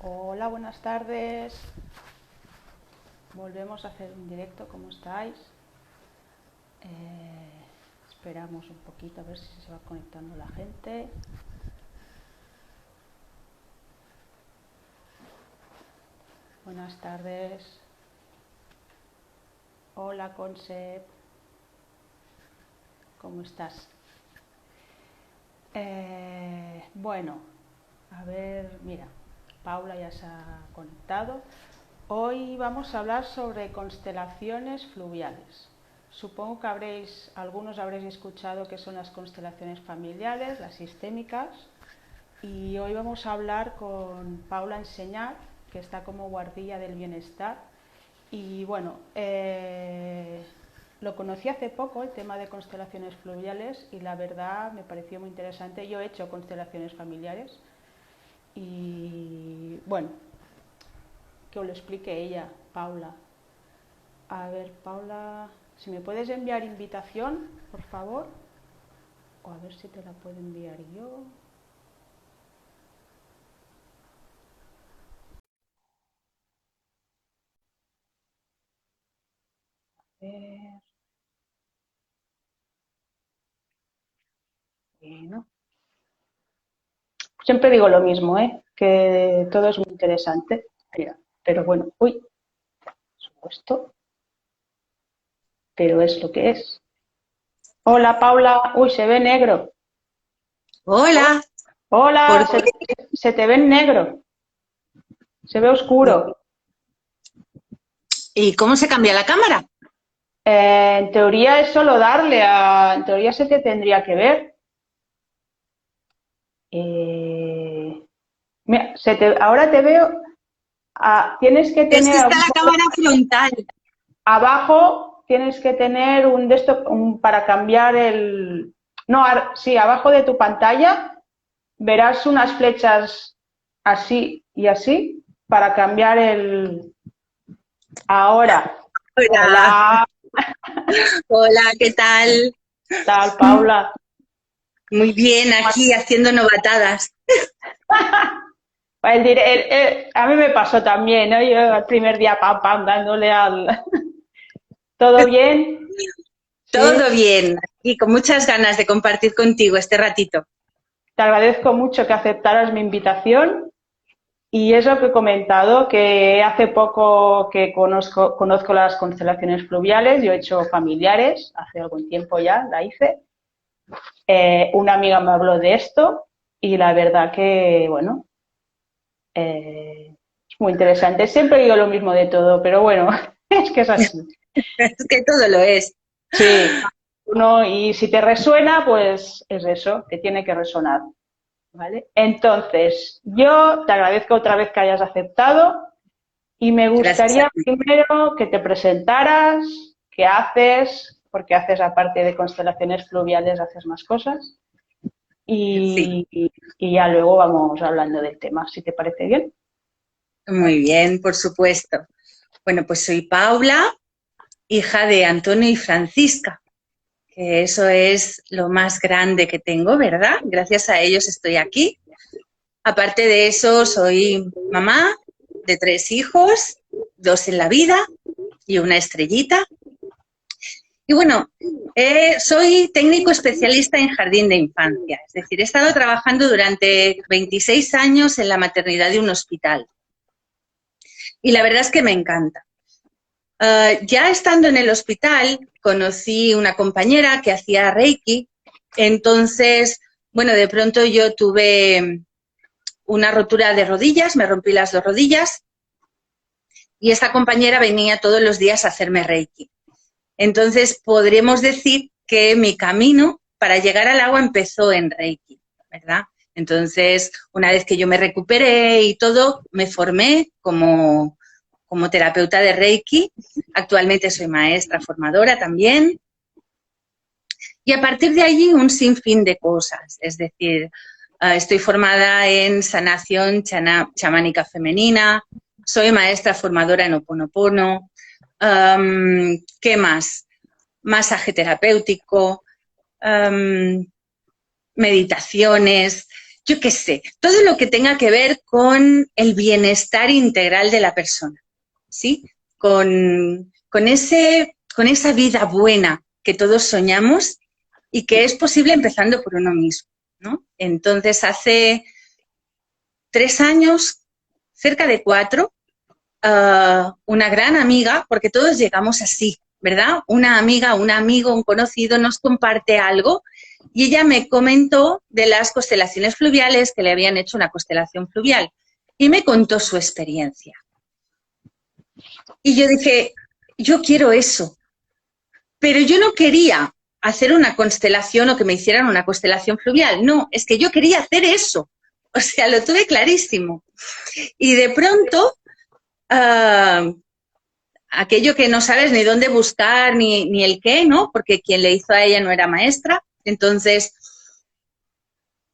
Hola, buenas tardes. Volvemos a hacer un directo, ¿cómo estáis? Esperamos un poquito a ver si se va conectando la gente. Buenas tardes. Hola, Concep. ¿Cómo estás? Bueno, a ver, mira, Paula ya se ha conectado. Hoy vamos a hablar sobre constelaciones fluviales. Supongo que algunos habréis escuchado qué son las constelaciones familiares, las sistémicas, y hoy vamos a hablar con Paula Enseñar, que está como guardilla del bienestar. Y bueno, lo conocí hace poco, el tema de constelaciones fluviales, y la verdad me pareció muy interesante. Yo he hecho constelaciones familiares y bueno, que os lo explique ella, Paula. A ver, Paula, si me puedes enviar invitación, por favor, o a ver si te la puedo enviar yo. A ver. Bueno, siempre digo lo mismo, ¿eh? Que todo es muy interesante. Mira, pero bueno, uy, supuesto, pero es lo que es. Hola, Paula. Uy, se ve negro. Hola, Hola, ¿por qué? se te ve en negro. Se ve oscuro. ¿Y cómo se cambia la cámara? En teoría es solo darle a... En teoría se te tendría que ver. Eh, Mira, ahora te veo. Tienes que Es que tener está la cámara frontal. abajo, tienes que tener un de esto para cambiar No, sí, abajo de tu pantalla verás unas flechas así y así para cambiar el... Ahora. Hola, Hola, hola, ¿qué tal? tal, Paula. Muy bien, aquí haciendo novatadas. A mí me pasó también, ¿no? Yo el primer día, pam, pam, dándole al... ¿Todo bien? Todo Sí. bien, y con muchas ganas de compartir contigo este ratito. Te agradezco mucho que aceptaras mi invitación y es lo que he comentado, que hace poco que conozco las constelaciones fluviales, yo he hecho familiares, hace algún tiempo ya la hice. Una amiga me habló de esto y la verdad que, bueno, es muy interesante. Siempre digo lo mismo de todo, pero bueno, es que es así. Es que todo lo es. Sí, y si te resuena, pues es eso, te tiene que resonar. ¿Vale? Entonces, yo te agradezco otra vez que hayas aceptado y me Gracias a gustaría ti. primero que te presentaras, qué haces, porque haces aparte de constelaciones fluviales, haces más cosas Sí, y ya luego vamos hablando del tema, si te parece bien. muy bien, por supuesto. Bueno, pues soy Paula, hija de Antonio y Francisca, que eso es lo más grande que tengo, ¿verdad? Gracias a ellos estoy aquí. Aparte de eso, soy mamá de 3 hijos, 2 en la vida y una estrellita. Y bueno, soy técnico especialista en jardín de infancia, es decir, he estado trabajando durante 26 años en la maternidad de un hospital y la verdad es que me encanta. Ya estando en el hospital, conocí una compañera que hacía Reiki, entonces, bueno, de pronto yo tuve una rotura de rodillas, me rompí las 2 rodillas y esta compañera venía todos los días a hacerme Reiki. Entonces, podríamos decir que mi camino para llegar al agua empezó en Reiki, ¿verdad? Entonces, una vez que yo me recuperé y todo, me formé como terapeuta de Reiki. Actualmente soy maestra formadora también. Y a partir de allí, un sinfín de cosas. Es decir, estoy formada en sanación chamánica femenina, soy maestra formadora en Ho Oponopono. ¿Qué más? Masaje terapéutico, meditaciones. yo qué sé, todo lo que tenga que ver con el bienestar integral de la persona, ¿sí? Con esa vida buena que todos soñamos y que es posible empezando por uno mismo, ¿no? Entonces, hace 3 años, cerca de 4, una gran amiga, porque todos llegamos así, ¿verdad? Una amiga, un amigo, un conocido nos comparte algo y ella me comentó de las constelaciones fluviales, que le habían hecho una constelación fluvial y me contó su experiencia. Y yo dije, yo quiero eso, pero yo no quería hacer una constelación o que me hicieran una constelación fluvial, no, es que yo quería hacer eso, o sea, lo tuve clarísimo. Y de pronto, aquello que no sabes ni dónde buscar ni el qué, ¿no? Porque quien le hizo a ella no era maestra. Entonces,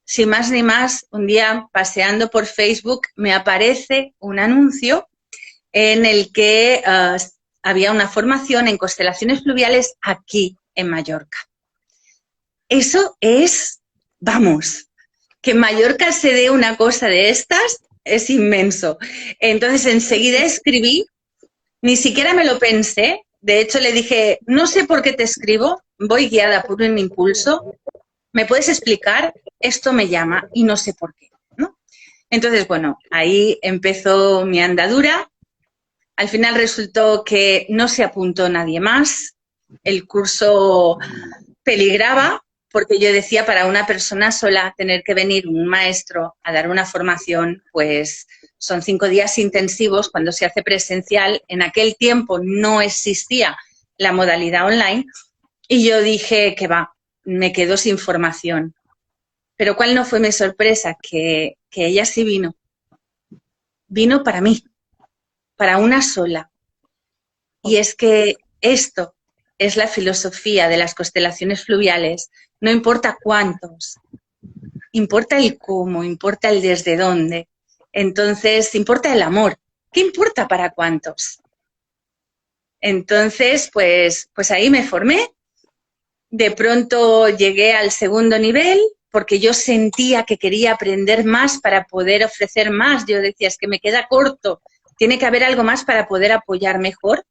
sin más ni más, un día paseando por Facebook me aparece un anuncio en el que había una formación en constelaciones fluviales aquí en Mallorca. Eso es, vamos, que en Mallorca se dé una cosa de estas es inmenso. Entonces enseguida escribí, ni siquiera me lo pensé, de hecho le dije, no sé por qué te escribo, voy guiada por un impulso, ¿me puedes explicar? Esto me llama y no sé por qué, ¿no? Entonces, bueno, ahí empezó mi andadura. Al final resultó que no se apuntó nadie más, el curso peligraba, porque yo decía, para una persona sola tener que venir un maestro a dar una formación, pues son 5 días intensivos cuando se hace presencial. En aquel tiempo no existía la modalidad online y yo dije que va, me quedo sin formación. Pero ¿cuál no fue mi sorpresa? Que ella sí vino. Vino para mí, para una sola. Y es que esto es la filosofía de las constelaciones fluviales. No importa cuántos, importa el cómo, importa el desde dónde. Entonces, importa el amor. ¿Qué importa para cuántos? Entonces, pues ahí me formé. De pronto llegué al 2.º nivel porque yo sentía que quería aprender más para poder ofrecer más. Yo decía, es que me queda corto, tiene que haber algo más para poder apoyar mejor.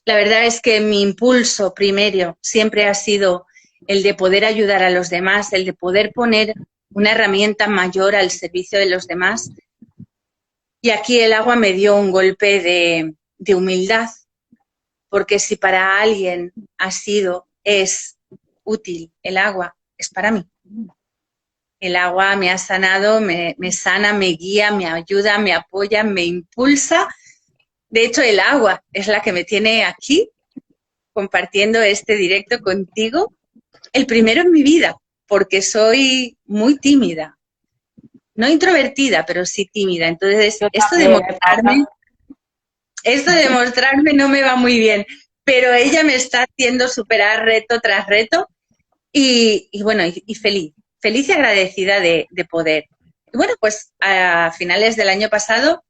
La verdad es que mi impulso primario siempre ha sido el de poder ayudar a los demás, el de poder poner una herramienta mayor al servicio de los demás. Y aquí el agua me dio un golpe de humildad, porque si para alguien es útil el agua, es para mí. El agua me ha sanado, me sana, me guía, me ayuda, me apoya, me impulsa. De hecho, el agua es la que me tiene aquí compartiendo este directo contigo, el primero en mi vida, porque soy muy tímida. No introvertida, pero sí tímida. Entonces, Yo esto de también, mostrarme no me va muy bien, pero ella me está haciendo superar reto tras reto y bueno, y feliz y agradecida de poder. Y bueno, pues a finales del año pasado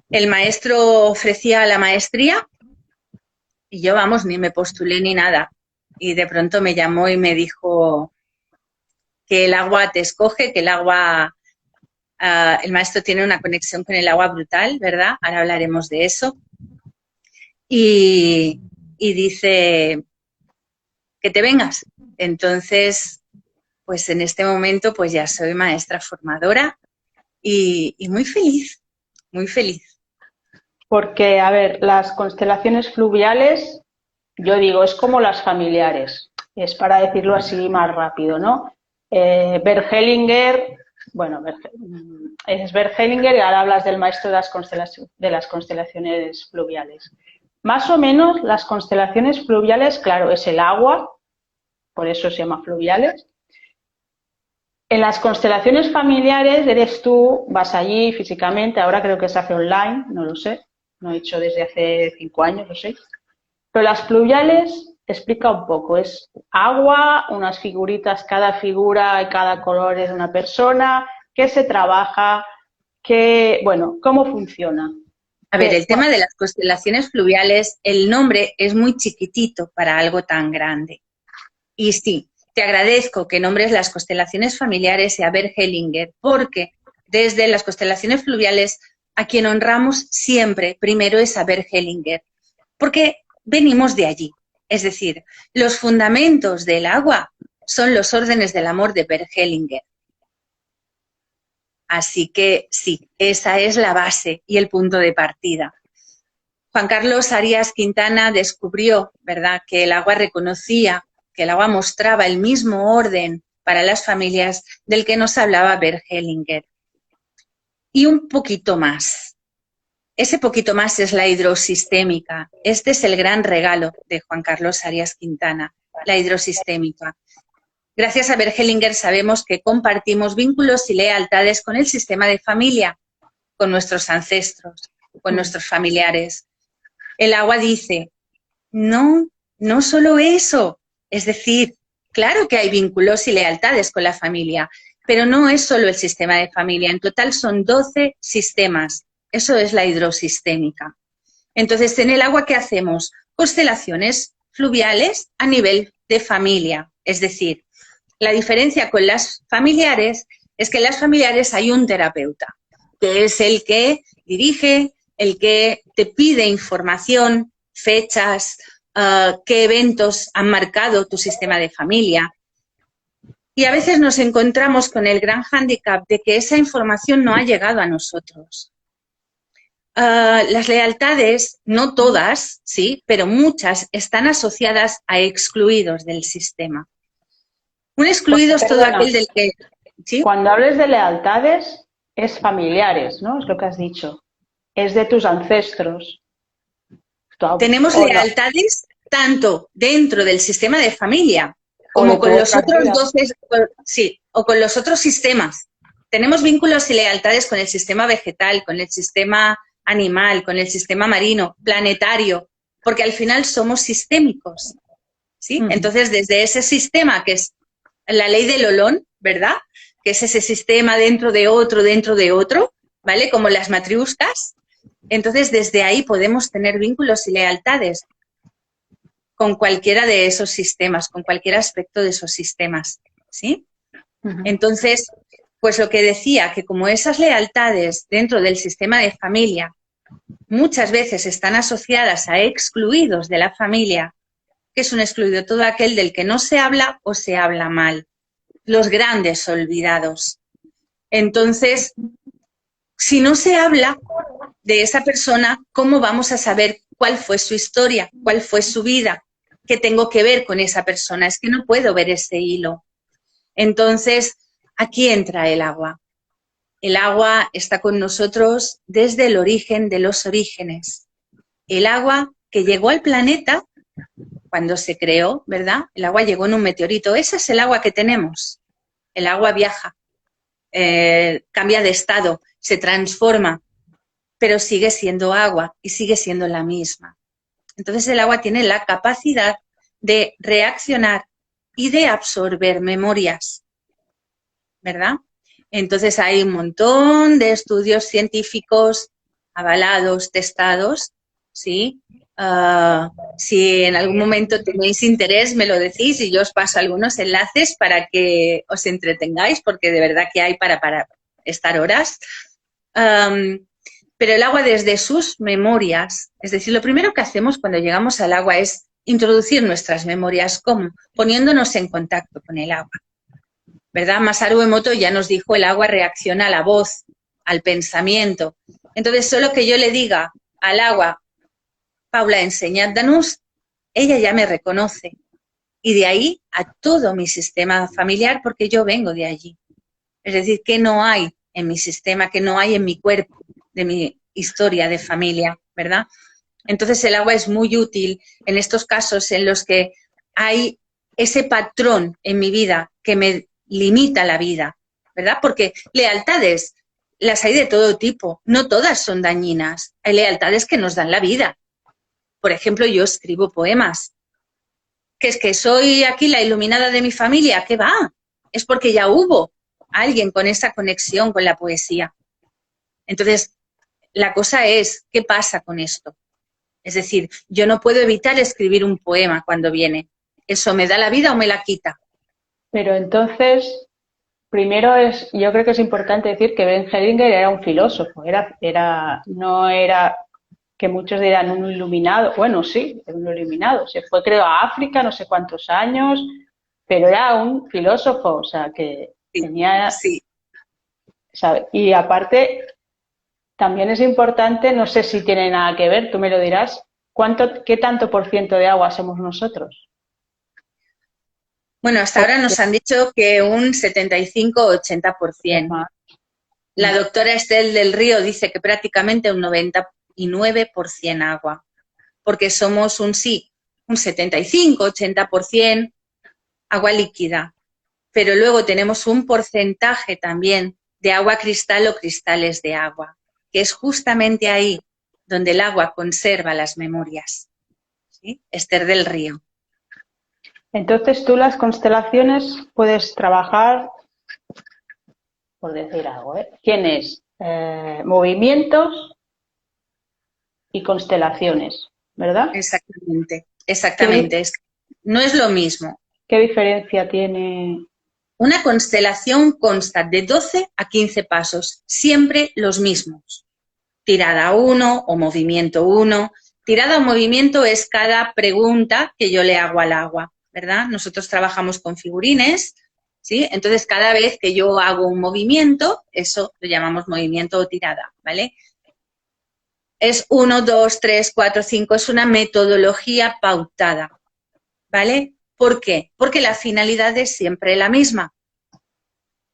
el maestro ofrecía la maestría y yo, vamos, ni me postulé ni nada. Y de pronto me llamó y me dijo que el agua te escoge, que el agua, el maestro tiene una conexión con el agua brutal, ¿verdad? Ahora hablaremos de eso. Y dice que te vengas. Entonces, pues en este momento pues ya soy maestra formadora y muy feliz, muy feliz. porque, a ver, las constelaciones fluviales, yo digo, es como las familiares, es para decirlo así más rápido, ¿no? Bert Hellinger, bueno, es Bert Hellinger y ahora hablas del maestro de las constelaciones fluviales. Más o menos las constelaciones fluviales, claro, es el agua, por eso se llama fluviales. En las constelaciones familiares eres tú, vas allí físicamente, ahora creo que se hace online, no lo sé, no he hecho desde hace 5 años o 6. Pero las fluviales, explica un poco, es agua, unas figuritas, cada figura y cada color es de una persona, qué se trabaja, bueno, cómo funciona. A ver, el tema de las constelaciones fluviales, el nombre es muy chiquitito para algo tan grande. Y sí, te agradezco que nombres las constelaciones familiares y a Bert Hellinger, porque desde las constelaciones fluviales a quien honramos siempre primero es a Bert Hellinger, porque venimos de allí. Es decir, los fundamentos del agua son los órdenes del amor de Bert Hellinger. Así que sí, esa es la base y el punto de partida. Juan Carlos Arias Quintana descubrió, ¿verdad?, que el agua reconocía, que el agua mostraba el mismo orden para las familias del que nos hablaba Bert Hellinger. Y un poquito más. Ese poquito más es la hidrosistémica. Este es el gran regalo de Juan Carlos Arias Quintana, la hidrosistémica. Gracias a Bert Hellinger sabemos que compartimos vínculos y lealtades con el sistema de familia, con nuestros ancestros, con nuestros familiares. El agua dice, no, no solo eso. Es decir, claro que hay vínculos y lealtades con la familia, pero no es solo el sistema de familia. En total son 12 sistemas. Eso es la hidrosistémica. Entonces, en el agua, ¿qué hacemos? Constelaciones fluviales a nivel de familia. Es decir, la diferencia con las familiares es que en las familiares hay un terapeuta, que es el que dirige, el que te pide información, fechas, qué eventos han marcado tu sistema de familia. Y a veces nos encontramos con el gran hándicap de que esa información no ha llegado a nosotros. Las lealtades, no todas, sí, pero muchas están asociadas a excluidos del sistema. Un excluido es todo aquel del que... ¿sí? Cuando hables de lealtades, es familiares, ¿no? Es lo que has dicho. Es de tus ancestros. Tenemos lealtades tanto dentro del sistema de familia como con los otros 12, sí, o con los otros sistemas. Tenemos vínculos y lealtades con el sistema vegetal, con el sistema animal, con el sistema marino, planetario, porque al final somos sistémicos, ¿sí? Entonces, desde ese sistema, que es la ley del Olón, ¿verdad?, que es ese sistema dentro de otro, ¿vale?, como las matriuscas. Entonces, desde ahí podemos tener vínculos y lealtades con cualquiera de esos sistemas, con cualquier aspecto de esos sistemas, ¿sí? Entonces, pues lo que decía, que como esas lealtades dentro del sistema de familia muchas veces están asociadas a excluidos de la familia, que es un excluido todo aquel del que no se habla o se habla mal, los grandes olvidados. Entonces, si no se habla de esa persona, ¿cómo vamos a saber cuál fue su historia, cuál fue su vida? ¿Qué tengo que ver con esa persona? Es que no puedo ver ese hilo. Entonces, aquí entra el agua. El agua está con nosotros desde el origen de los orígenes. El agua que llegó al planeta cuando se creó, ¿verdad? El agua llegó en un meteorito. Ese es el agua que tenemos. El agua viaja, cambia de estado, se transforma, pero sigue siendo agua y sigue siendo la misma. Entonces el agua tiene la capacidad de reaccionar y de absorber memorias, ¿verdad? Entonces hay un montón de estudios científicos avalados, testados, ¿sí? Si en algún momento tenéis interés, me lo decís y yo os paso algunos enlaces para que os entretengáis, porque de verdad que hay para estar horas. Pero el agua desde sus memorias, es decir, lo primero que hacemos cuando llegamos al agua es introducir nuestras memorias, ¿cómo? Poniéndonos en contacto con el agua, ¿verdad? Masaru Emoto ya nos dijo, el agua reacciona a la voz, al pensamiento. Entonces, solo que yo le diga al agua, Paula, enseñadnos, ella ya me reconoce. Y de ahí a todo mi sistema familiar, porque yo vengo de allí. Es decir, que no hay en mi sistema, que no hay en mi cuerpo, de mi historia de familia, ¿verdad? Entonces el agua es muy útil en estos casos en los que hay ese patrón en mi vida que me limita la vida, ¿verdad? Porque lealtades las hay de todo tipo, no todas son dañinas, hay lealtades que nos dan la vida. Por ejemplo, yo escribo poemas, que es que soy aquí la iluminada de mi familia, ¿qué va? Es porque ya hubo alguien con esa conexión con la poesía. Entonces, la cosa es, ¿qué pasa con esto? Es decir, yo no puedo evitar escribir un poema cuando viene. ¿Eso me da la vida o me la quita? Pero entonces, primero yo creo que es importante decir que Ben Hellinger era un filósofo, no era que muchos dirán un iluminado. Bueno, sí, un iluminado. Se fue, creo, a África no sé cuántos años, pero era un filósofo, o sea, que Sí, tenía, sí. ¿sabe? Y aparte, también es importante, no sé si tiene nada que ver, tú me lo dirás, qué tanto por ciento de agua somos nosotros? Bueno, hasta ahora Porque nos han dicho que un es 75-80%. más. La doctora Estel del Río dice que prácticamente un 99% agua, porque somos un 75-80% agua líquida, pero luego tenemos un porcentaje también de agua cristal o cristales de agua, que es justamente ahí donde el agua conserva las memorias. ¿Sí? Esther del Río. Entonces tú las constelaciones puedes trabajar, por decir algo, ¿eh? Tienes movimientos y constelaciones, ¿verdad? Exactamente, ¿Qué, exactamente. No es lo mismo. qué diferencia tiene? Una constelación consta de 12 a 15 pasos, siempre los mismos. Tirada 1 o movimiento 1. Tirada o movimiento es cada pregunta que yo le hago al agua, ¿verdad? Nosotros trabajamos con figurines, ¿sí? Entonces, cada vez que yo hago un movimiento, eso lo llamamos movimiento o tirada, ¿vale? Es 1, 2, 3, 4, 5, es una metodología pautada, ¿vale? ¿Por qué? Porque la finalidad es siempre la misma,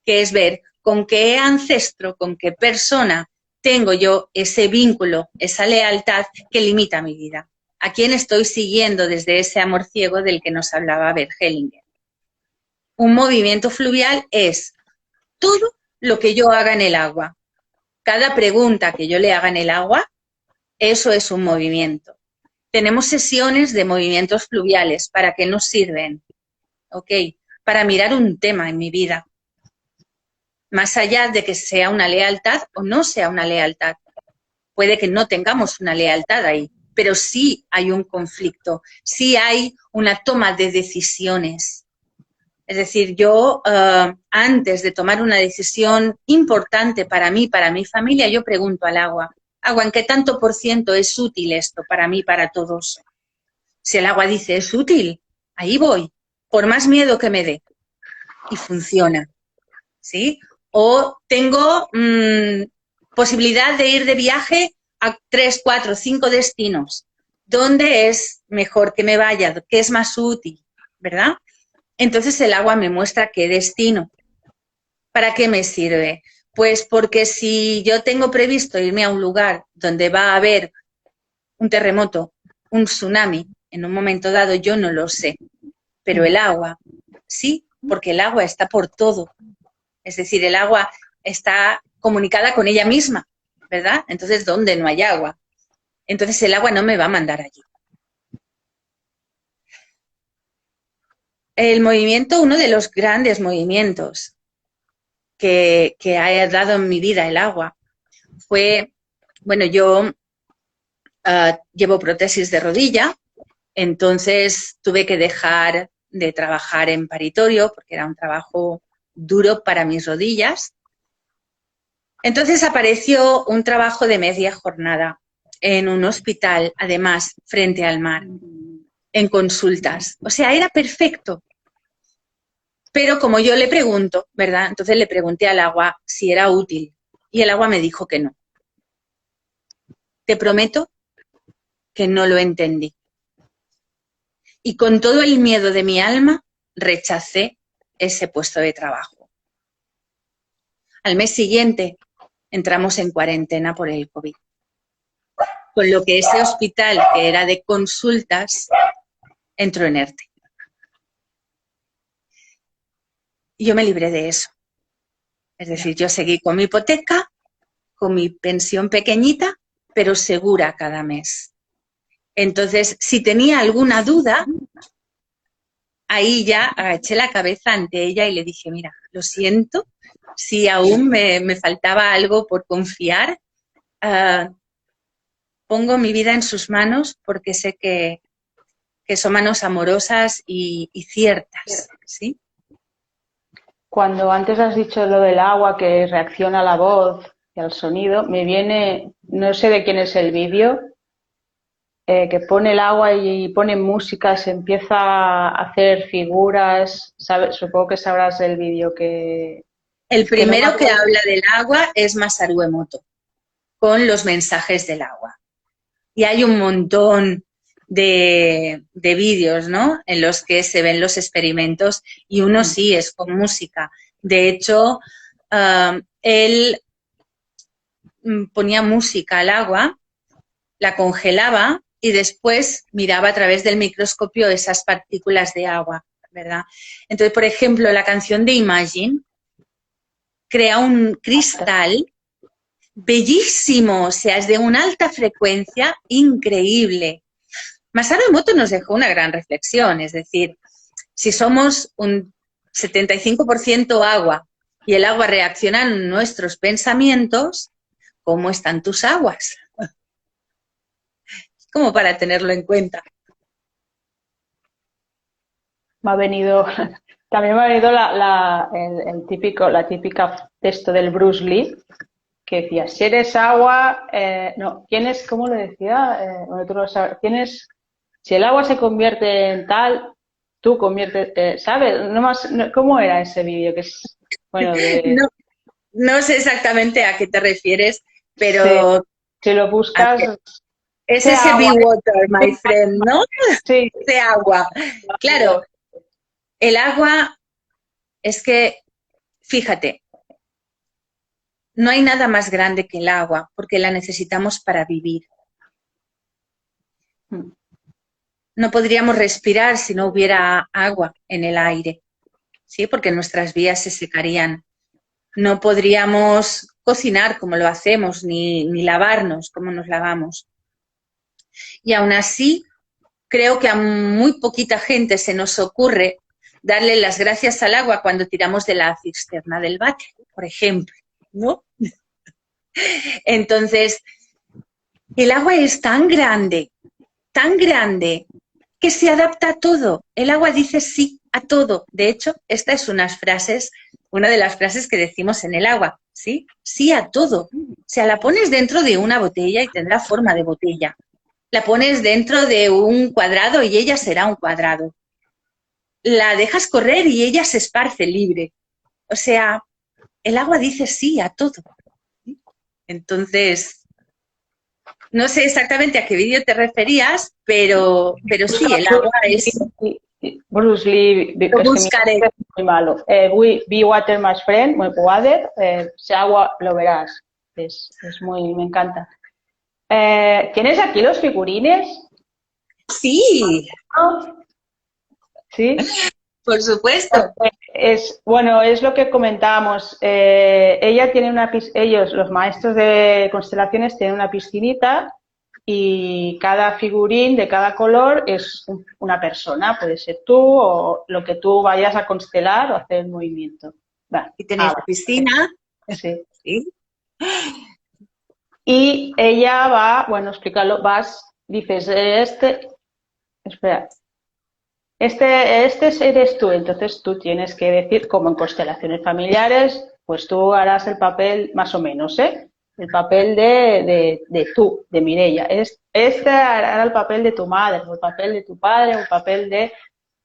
que es ver con qué ancestro, con qué persona tengo yo ese vínculo, esa lealtad que limita mi vida. ¿A quién estoy siguiendo desde ese amor ciego del que nos hablaba Bert Hellinger? Un movimiento fluvial es todo lo que yo haga en el agua. Cada pregunta que yo le haga en el agua, eso es un movimiento. Tenemos sesiones de movimientos fluviales. ¿Para qué nos sirven? ¿Ok? Para mirar un tema en mi vida. Más allá de que sea una lealtad o no sea una lealtad. Puede que no tengamos una lealtad ahí, pero sí hay un conflicto, sí hay una toma de decisiones. Es decir, yo antes de tomar una decisión importante para mí, para mi familia, yo pregunto al agua, agua, ¿en qué tanto por ciento es útil esto para mí, para todos? Si el agua dice es útil, ahí voy, por más miedo que me dé. Y funciona, ¿sí? O tengo posibilidad de ir de viaje a 3, 4, 5 destinos. ¿Dónde es mejor que me vaya? ¿Qué es más útil? ¿Verdad? Entonces el agua me muestra qué destino. ¿Para qué me sirve? Pues porque si yo tengo previsto irme a un lugar donde va a haber un terremoto, un tsunami, en un momento dado yo no lo sé, pero el agua, sí, porque el agua está por todo. Es decir, el agua está comunicada con ella misma, ¿verdad? Entonces, ¿dónde no hay agua? Entonces el agua no me va a mandar allí. El movimiento, uno de los grandes movimientos que ha dado en mi vida el agua fue, bueno, yo llevo prótesis de rodilla, entonces tuve que dejar de trabajar en paritorio porque era un trabajo duro para mis rodillas. Entonces apareció un trabajo de media jornada en un hospital, además, frente al mar, en consultas. O sea, era perfecto. Pero como yo le pregunto, ¿verdad? Entonces le pregunté al agua si era útil y el agua me dijo que no. Te prometo que no lo entendí. Y con todo el miedo de mi alma, rechacé ese puesto de trabajo. Al mes siguiente entramos en cuarentena por el COVID. Con lo que ese hospital, que era de consultas, entró en ERTE. Y yo me libré de eso. Es decir, yo seguí con mi hipoteca, con mi pensión pequeñita, pero segura cada mes. Entonces, si tenía alguna duda, ahí ya agaché la cabeza ante ella y le dije, mira, lo siento, si aún me faltaba algo por confiar, pongo mi vida en sus manos porque sé que son manos amorosas y ciertas, ¿sí? Cuando antes has dicho lo del agua que reacciona a la voz y al sonido, me viene, no sé de quién es el vídeo, que pone el agua y pone música, se empieza a hacer figuras, supongo que sabrás el vídeo El que no me primero que acuerdo. habla del agua es Masaru Emoto, con los mensajes del agua. Y hay un montón de vídeos, ¿no? En los que se ven los experimentos y uno sí es con música. De hecho, él ponía música al agua, la congelaba y después miraba a través del microscopio esas partículas de agua, ¿verdad? Entonces, por ejemplo, la canción de Imagine crea un cristal bellísimo, o sea, es de una alta frecuencia increíble. Masaru Emoto nos dejó una gran reflexión, es decir, si somos un 75% agua y el agua reacciona en nuestros pensamientos, ¿cómo están tus aguas? Como para tenerlo en cuenta. Me ha venido, también me ha venido la típica texto del Bruce Lee, que decía, si eres agua, no, ¿quién es, cómo lo decía? Bueno, tú lo sabes, si el agua se convierte en tal, tú conviertes, ¿sabes? No más, ¿cómo era ese vídeo? Que es, bueno, No, no sé exactamente a qué te refieres, sí, pero si lo buscas, es sé ese agua, be water, my friend, ¿no? sí, Ese agua. Claro, el agua es que, fíjate, no hay nada más grande que el agua, porque la necesitamos para vivir. No podríamos respirar si no hubiera agua en el aire, ¿sí? Porque nuestras vías se secarían. No podríamos cocinar como lo hacemos, ni lavarnos como nos lavamos. Y aún así, creo que a muy poquita gente se nos ocurre darle las gracias al agua cuando tiramos de la cisterna del váter, por ejemplo, ¿no? Entonces, el agua es tan grande, que se adapta a todo. El agua dice sí a todo. De hecho, esta es una de las frases que decimos en el agua, ¿sí? Sí a todo. O sea, la pones dentro de una botella y tendrá forma de botella. La pones dentro de un cuadrado y ella será un cuadrado. La dejas correr y ella se esparce libre. O sea, el agua dice sí a todo. Entonces, no sé exactamente a qué vídeo te referías, pero sí, el agua es... Bruce Lee, Lo es que mi buscaré. inglés es muy malo. Be Water, my friend, muy water, si agua lo verás. Es muy, me encanta. ¿Tienes aquí los figurines? Sí, ¿No? ¿Sí? por supuesto. Bueno, es lo que comentábamos. Ella tiene ellos, los maestros de constelaciones, tienen una piscinita y cada figurín de cada color es una persona, puede ser tú o lo que tú vayas a constelar o hacer el movimiento. Va, Y tenéis la piscina. sí. Sí. Y ella va, bueno, explícalo, dices, espera, este eres tú, entonces tú tienes que decir, como en constelaciones familiares, pues tú harás el papel más o menos, ¿eh? El papel de tú, de Mireia. Este hará el papel de tu madre, o el papel de tu padre, o el papel de...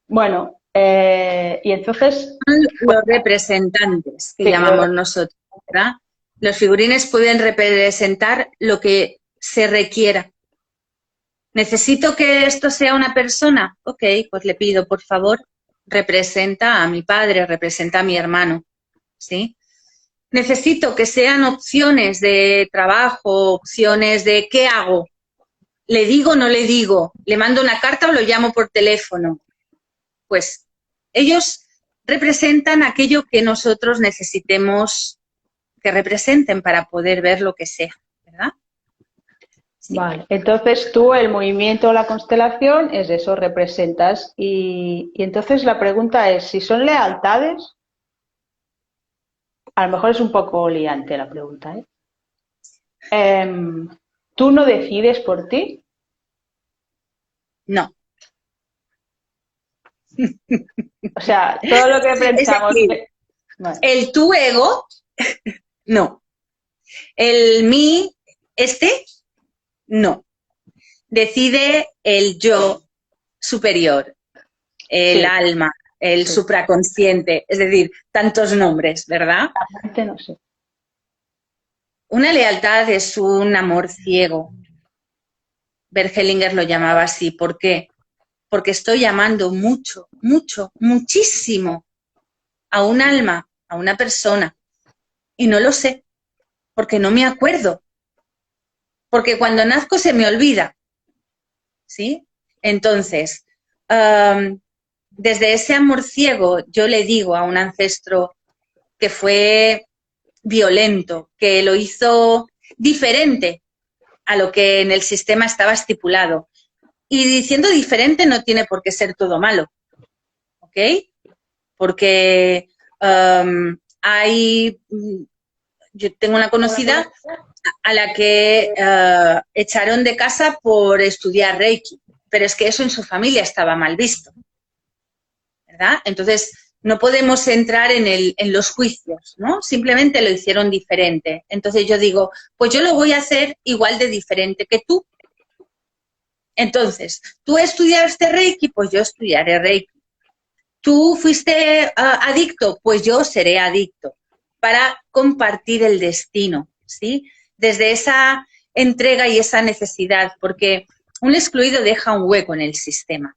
Bueno, y entonces, Los representantes que sí, llamamos nosotros, ¿verdad? Los figurines pueden representar lo que se requiera. ¿Necesito que esto sea una persona? Ok, pues le pido, por favor, representa a mi padre, representa a mi hermano, ¿sí? Necesito que sean opciones de trabajo, opciones de ¿qué hago? ¿Le digo o no le digo? ¿Le mando una carta o lo llamo por teléfono? Pues ellos representan aquello que nosotros necesitemos que representen para poder ver lo que sea, ¿verdad? Sí. vale. Entonces tú el movimiento o la constelación es eso, representas. Y entonces la pregunta es, si son lealtades, a lo mejor es un poco liante la pregunta, ¿eh? ¿Tú no decides por ti? No. O sea, todo lo que Es pensamos, decir, Vale. El tu ego, no. El mí, no. Decide el yo superior, el Sí, alma, el sí. supraconsciente, es decir, tantos nombres, ¿verdad? Realmente no sé. Una lealtad es un amor ciego. Bert Hellinger lo llamaba así. ¿Por qué? Porque estoy amando mucho, mucho, muchísimo a un alma, a una persona, y no lo sé, porque no me acuerdo, porque cuando nazco se me olvida, ¿sí? Entonces, desde ese amor ciego, yo le digo a un ancestro que fue violento, que lo hizo diferente a lo que en el sistema estaba estipulado. Y diciendo diferente no tiene por qué ser todo malo, ¿ok? Porque yo tengo una conocida a la que echaron de casa por estudiar Reiki, pero es que eso en su familia estaba mal visto, ¿verdad? Entonces, no podemos entrar en los juicios, ¿no? Simplemente lo hicieron diferente. Entonces yo digo, pues yo lo voy a hacer igual de diferente que tú. Entonces, tú estudiaste Reiki, pues yo estudiaré Reiki. Tú fuiste adicto, pues yo seré adicto, para compartir el destino, ¿sí? Desde esa entrega y esa necesidad, porque un excluido deja un hueco en el sistema.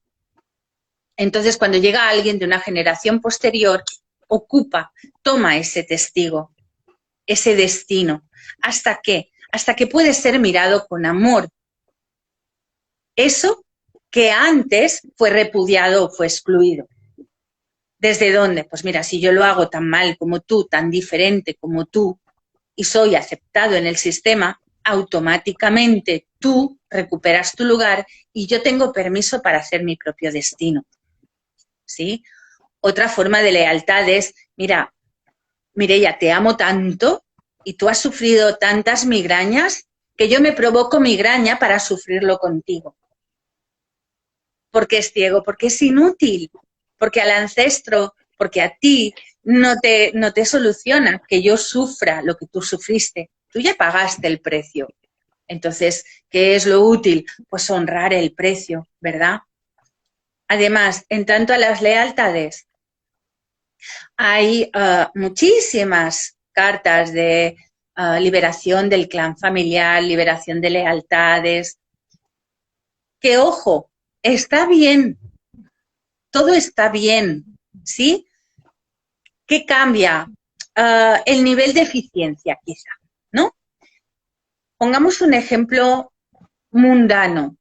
Entonces, cuando llega alguien de una generación posterior, ocupa, toma ese testigo, ese destino. ¿Hasta qué? Hasta que puede ser mirado con amor. Eso que antes fue repudiado o fue excluido. ¿Desde dónde? Pues mira, si yo lo hago tan mal como tú, tan diferente como tú, y soy aceptado en el sistema, automáticamente tú recuperas tu lugar y yo tengo permiso para hacer mi propio destino. ¿Sí? Otra forma de lealtad es, mira, Mireia, te amo tanto y tú has sufrido tantas migrañas que yo me provoco migraña para sufrirlo contigo. Porque es ciego, porque es inútil, porque al ancestro, porque a ti no te soluciona que yo sufra lo que tú sufriste. Tú ya pagaste el precio. Entonces, ¿qué es lo útil? Pues honrar el precio, ¿verdad? Además, en tanto a las lealtades, hay muchísimas cartas de liberación del clan familiar, liberación de lealtades, que ojo, está bien, todo está bien, ¿sí? ¿Qué cambia? El nivel de eficiencia, quizá, ¿no? Pongamos un ejemplo mundano,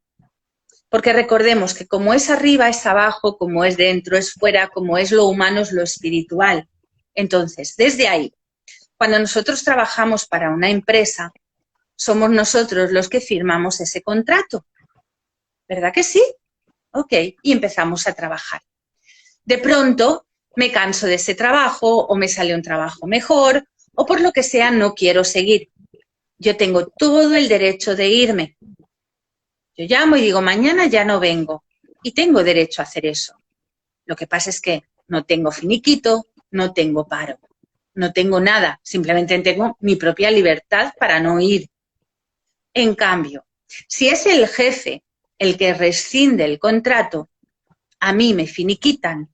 porque recordemos que como es arriba es abajo, como es dentro es fuera, como es lo humano es lo espiritual. Entonces, desde ahí, cuando nosotros trabajamos para una empresa, somos nosotros los que firmamos ese contrato. ¿Verdad que sí? Ok, y empezamos a trabajar. De pronto me canso de ese trabajo o me sale un trabajo mejor o por lo que sea no quiero seguir. Yo tengo todo el derecho de irme. Yo llamo y digo, mañana ya no vengo y tengo derecho a hacer eso. Lo que pasa es que no tengo finiquito, no tengo paro, no tengo nada, simplemente tengo mi propia libertad para no ir. En cambio, si es el jefe el que rescinde el contrato, a mí me finiquitan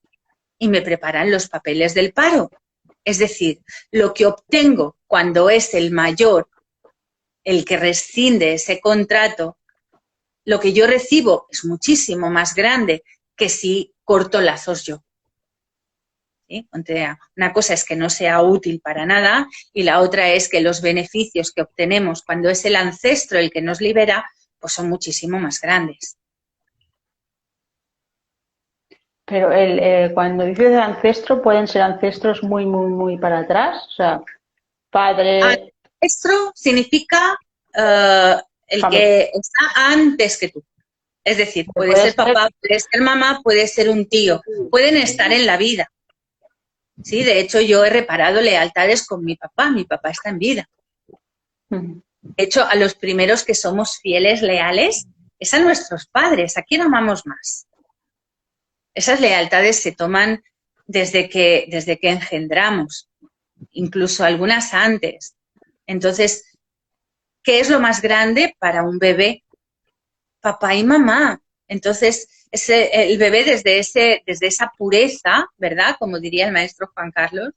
y me preparan los papeles del paro. Es decir, lo que obtengo cuando es el mayor el que rescinde ese contrato, lo que yo recibo es muchísimo más grande que si corto lazos yo. ¿Sí? Una cosa es que no sea útil para nada y la otra es que los beneficios que obtenemos cuando es el ancestro el que nos libera, pues son muchísimo más grandes. Pero cuando dices ancestro, pueden ser ancestros muy, muy, muy para atrás. O sea, padre, Ancestro significa el familia. que está antes que tú. Es decir, puede Puede ser ser. papá, puede ser mamá, puede ser un tío, pueden estar en la vida. Sí, de hecho yo he reparado lealtades con mi papá está en vida. Ujú. De hecho, a los primeros que somos fieles, leales, es a nuestros padres, ¿a quién amamos más? Esas lealtades se toman desde que engendramos, incluso algunas antes. Entonces, ¿qué es lo más grande para un bebé? Papá y mamá. Entonces, el bebé desde esa pureza, ¿verdad? Como diría el maestro Juan Carlos,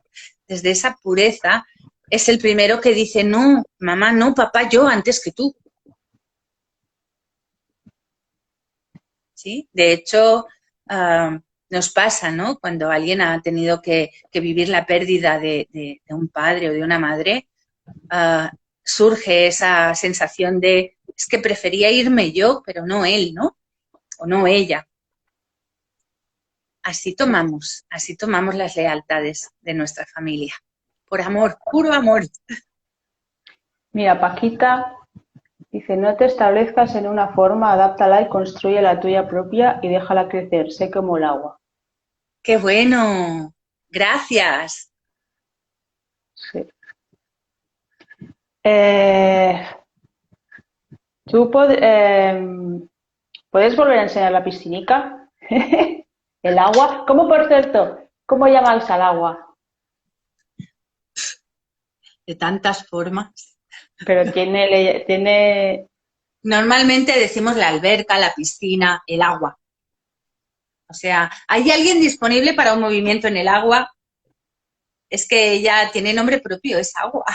desde esa pureza es el primero que dice, no, mamá, no, papá, yo antes que tú. ¿Sí? De hecho, nos pasa, ¿no? Cuando alguien ha tenido que vivir la pérdida de un padre o de una madre, surge esa sensación de, es que prefería irme yo, pero no él, ¿no? O no ella. Así tomamos las lealtades de nuestra familia. Por amor, puro amor. Mira, Paquita dice, no te establezcas en una forma, adáptala y construye la tuya propia y déjala crecer, sé como el agua. ¡Qué bueno! Gracias. Sí. ¿Tú puedes volver a enseñar la piscinica? ¿El agua? ¿Cómo, por cierto, cómo llamáis al agua? De tantas formas. Pero tiene... Normalmente decimos la alberca, la piscina, el agua. O sea, ¿hay alguien disponible para un movimiento en el agua? Es que ella tiene nombre propio, es agua.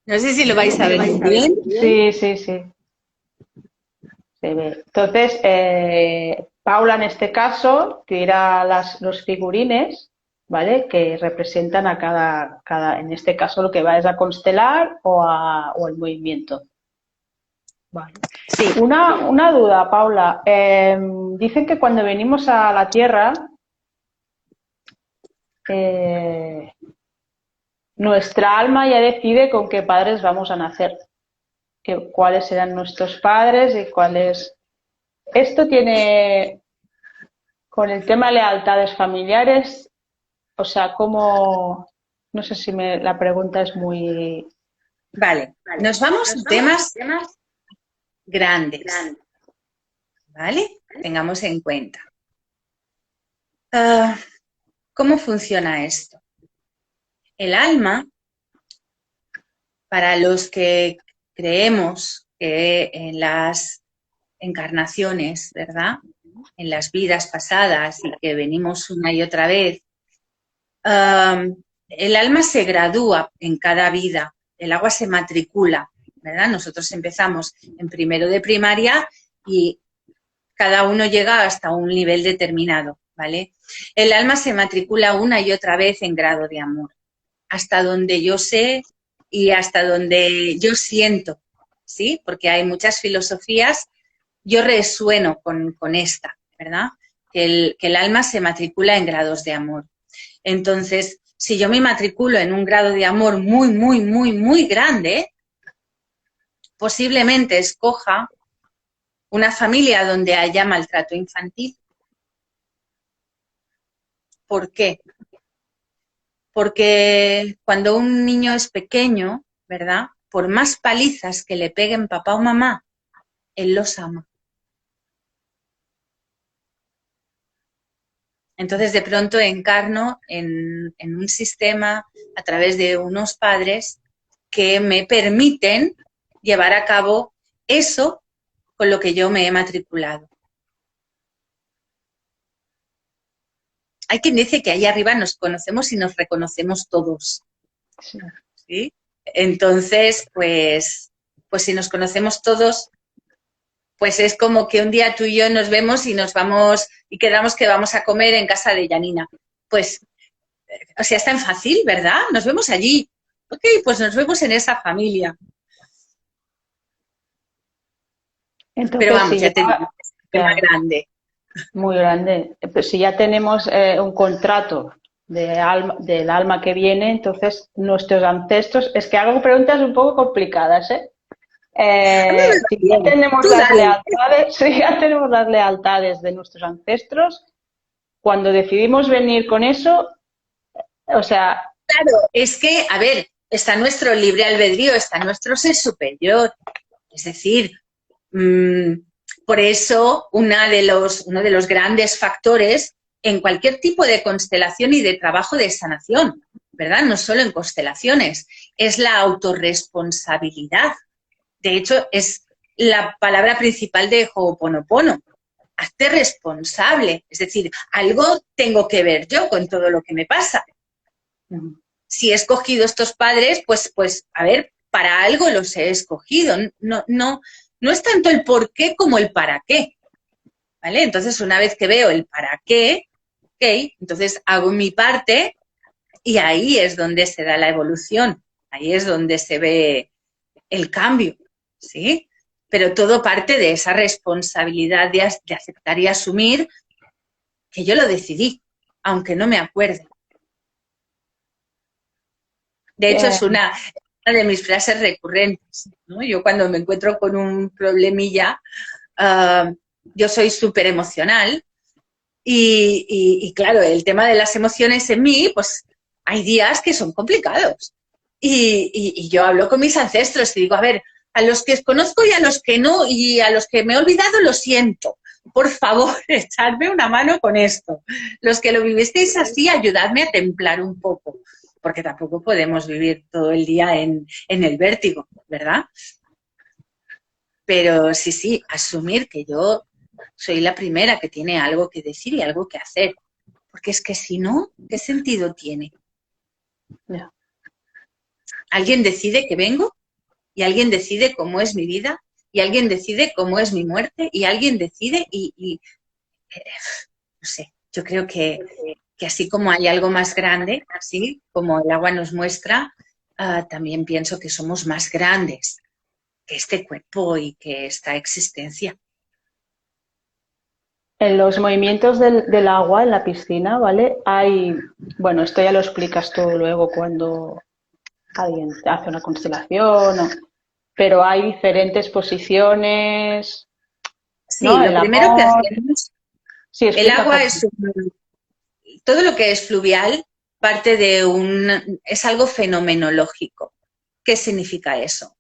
No sé si lo vais a ver muy bien. Sí, sí, sí. Se ve. Entonces, Paula en este caso tira los figurines, ¿vale? Que representan a en este caso lo que va es a constelar o el movimiento. Vale. Sí. Una duda, Paula. Dicen que cuando venimos a la Tierra, nuestra alma ya decide con qué padres vamos a nacer, cuáles serán nuestros padres y cuáles... Esto tiene, con el tema de lealtades familiares, o sea, como, no sé si la pregunta es muy... Vale, nos vamos a temas grandes, ¿vale? Tengamos en cuenta. ¿Cómo funciona esto? El alma, para los que creemos que en las encarnaciones, ¿verdad? En las vidas pasadas y que venimos una y otra vez, el alma se gradúa en cada vida, el agua se matricula, ¿verdad? Nosotros empezamos en primero de primaria y cada uno llega hasta un nivel determinado, ¿vale? El alma se matricula una y otra vez en grado de amor, hasta donde yo sé y hasta donde yo siento, ¿sí? Porque hay muchas filosofías, yo resueno con esta, ¿verdad? Que el alma se matricula en grados de amor. Entonces, si yo me matriculo en un grado de amor muy, muy, muy, muy grande, posiblemente escoja una familia donde haya maltrato infantil. ¿Por qué? Porque cuando un niño es pequeño, ¿verdad? Por más palizas que le peguen papá o mamá, él los ama. Entonces, de pronto encarno en un sistema a través de unos padres que me permiten llevar a cabo eso con lo que yo me he matriculado. Hay quien dice que ahí arriba nos conocemos y nos reconocemos todos. Sí. ¿Sí? Entonces, pues si nos conocemos todos, pues es como que un día tú y yo nos vemos y nos vamos y quedamos que vamos a comer en casa de Janina. Pues, o sea, es tan fácil, ¿verdad? Nos vemos allí. Ok, pues nos vemos en esa familia. Entonces, pero vamos, ya te digo, es un tema grande. Muy grande. Pues si ya tenemos un contrato del alma que viene, entonces nuestros ancestros, es que hago preguntas un poco complicadas, ¿eh? Si ya tenemos las lealtades, si ya tenemos las lealtades de nuestros ancestros, cuando decidimos venir con eso, o sea... Claro, es que, a ver, está nuestro libre albedrío, está nuestro ser superior. Es decir, por eso uno de los grandes factores en cualquier tipo de constelación y de trabajo de sanación, ¿verdad? No solo en constelaciones, es la autorresponsabilidad. De hecho, es la palabra principal de Ho'oponopono. Hazte responsable, es decir, algo tengo que ver yo con todo lo que me pasa. Si he escogido estos padres, pues, a ver, para algo los he escogido. No es tanto el por qué como el para qué, ¿vale? Entonces, una vez que veo el para qué, ok, entonces hago mi parte y ahí es donde se da la evolución, ahí es donde se ve el cambio, ¿sí? Pero todo parte de esa responsabilidad de aceptar y asumir que yo lo decidí, aunque no me acuerde. De hecho, es una de mis frases recurrentes, ¿no? Yo cuando me encuentro con un problemilla, yo soy súper emocional y claro, el tema de las emociones en mí, pues hay días que son complicados. Y yo hablo con mis ancestros y digo, a ver, a los que os conozco y a los que no, y a los que me he olvidado, lo siento. Por favor, echadme una mano con esto. Los que lo vivisteis así, ayudadme a templar un poco, porque tampoco podemos vivir todo el día en el vértigo, ¿verdad? Pero sí, asumir que yo soy la primera que tiene algo que decir y algo que hacer. Porque es que si no, ¿qué sentido tiene? Ya. Alguien decide que vengo y alguien decide cómo es mi vida y alguien decide cómo es mi muerte y alguien decide no sé, yo creo que así como hay algo más grande, así como el agua nos muestra, también pienso que somos más grandes que este cuerpo y que esta existencia. En los movimientos del agua en la piscina, ¿vale? Bueno, esto ya lo explicas tú luego cuando alguien hace una constelación, pero hay diferentes posiciones, Sí, ¿no? lo El primero que amor. hacemos, Sí, el explica agua por es todo lo que es fluvial parte de es algo fenomenológico. ¿Qué significa eso?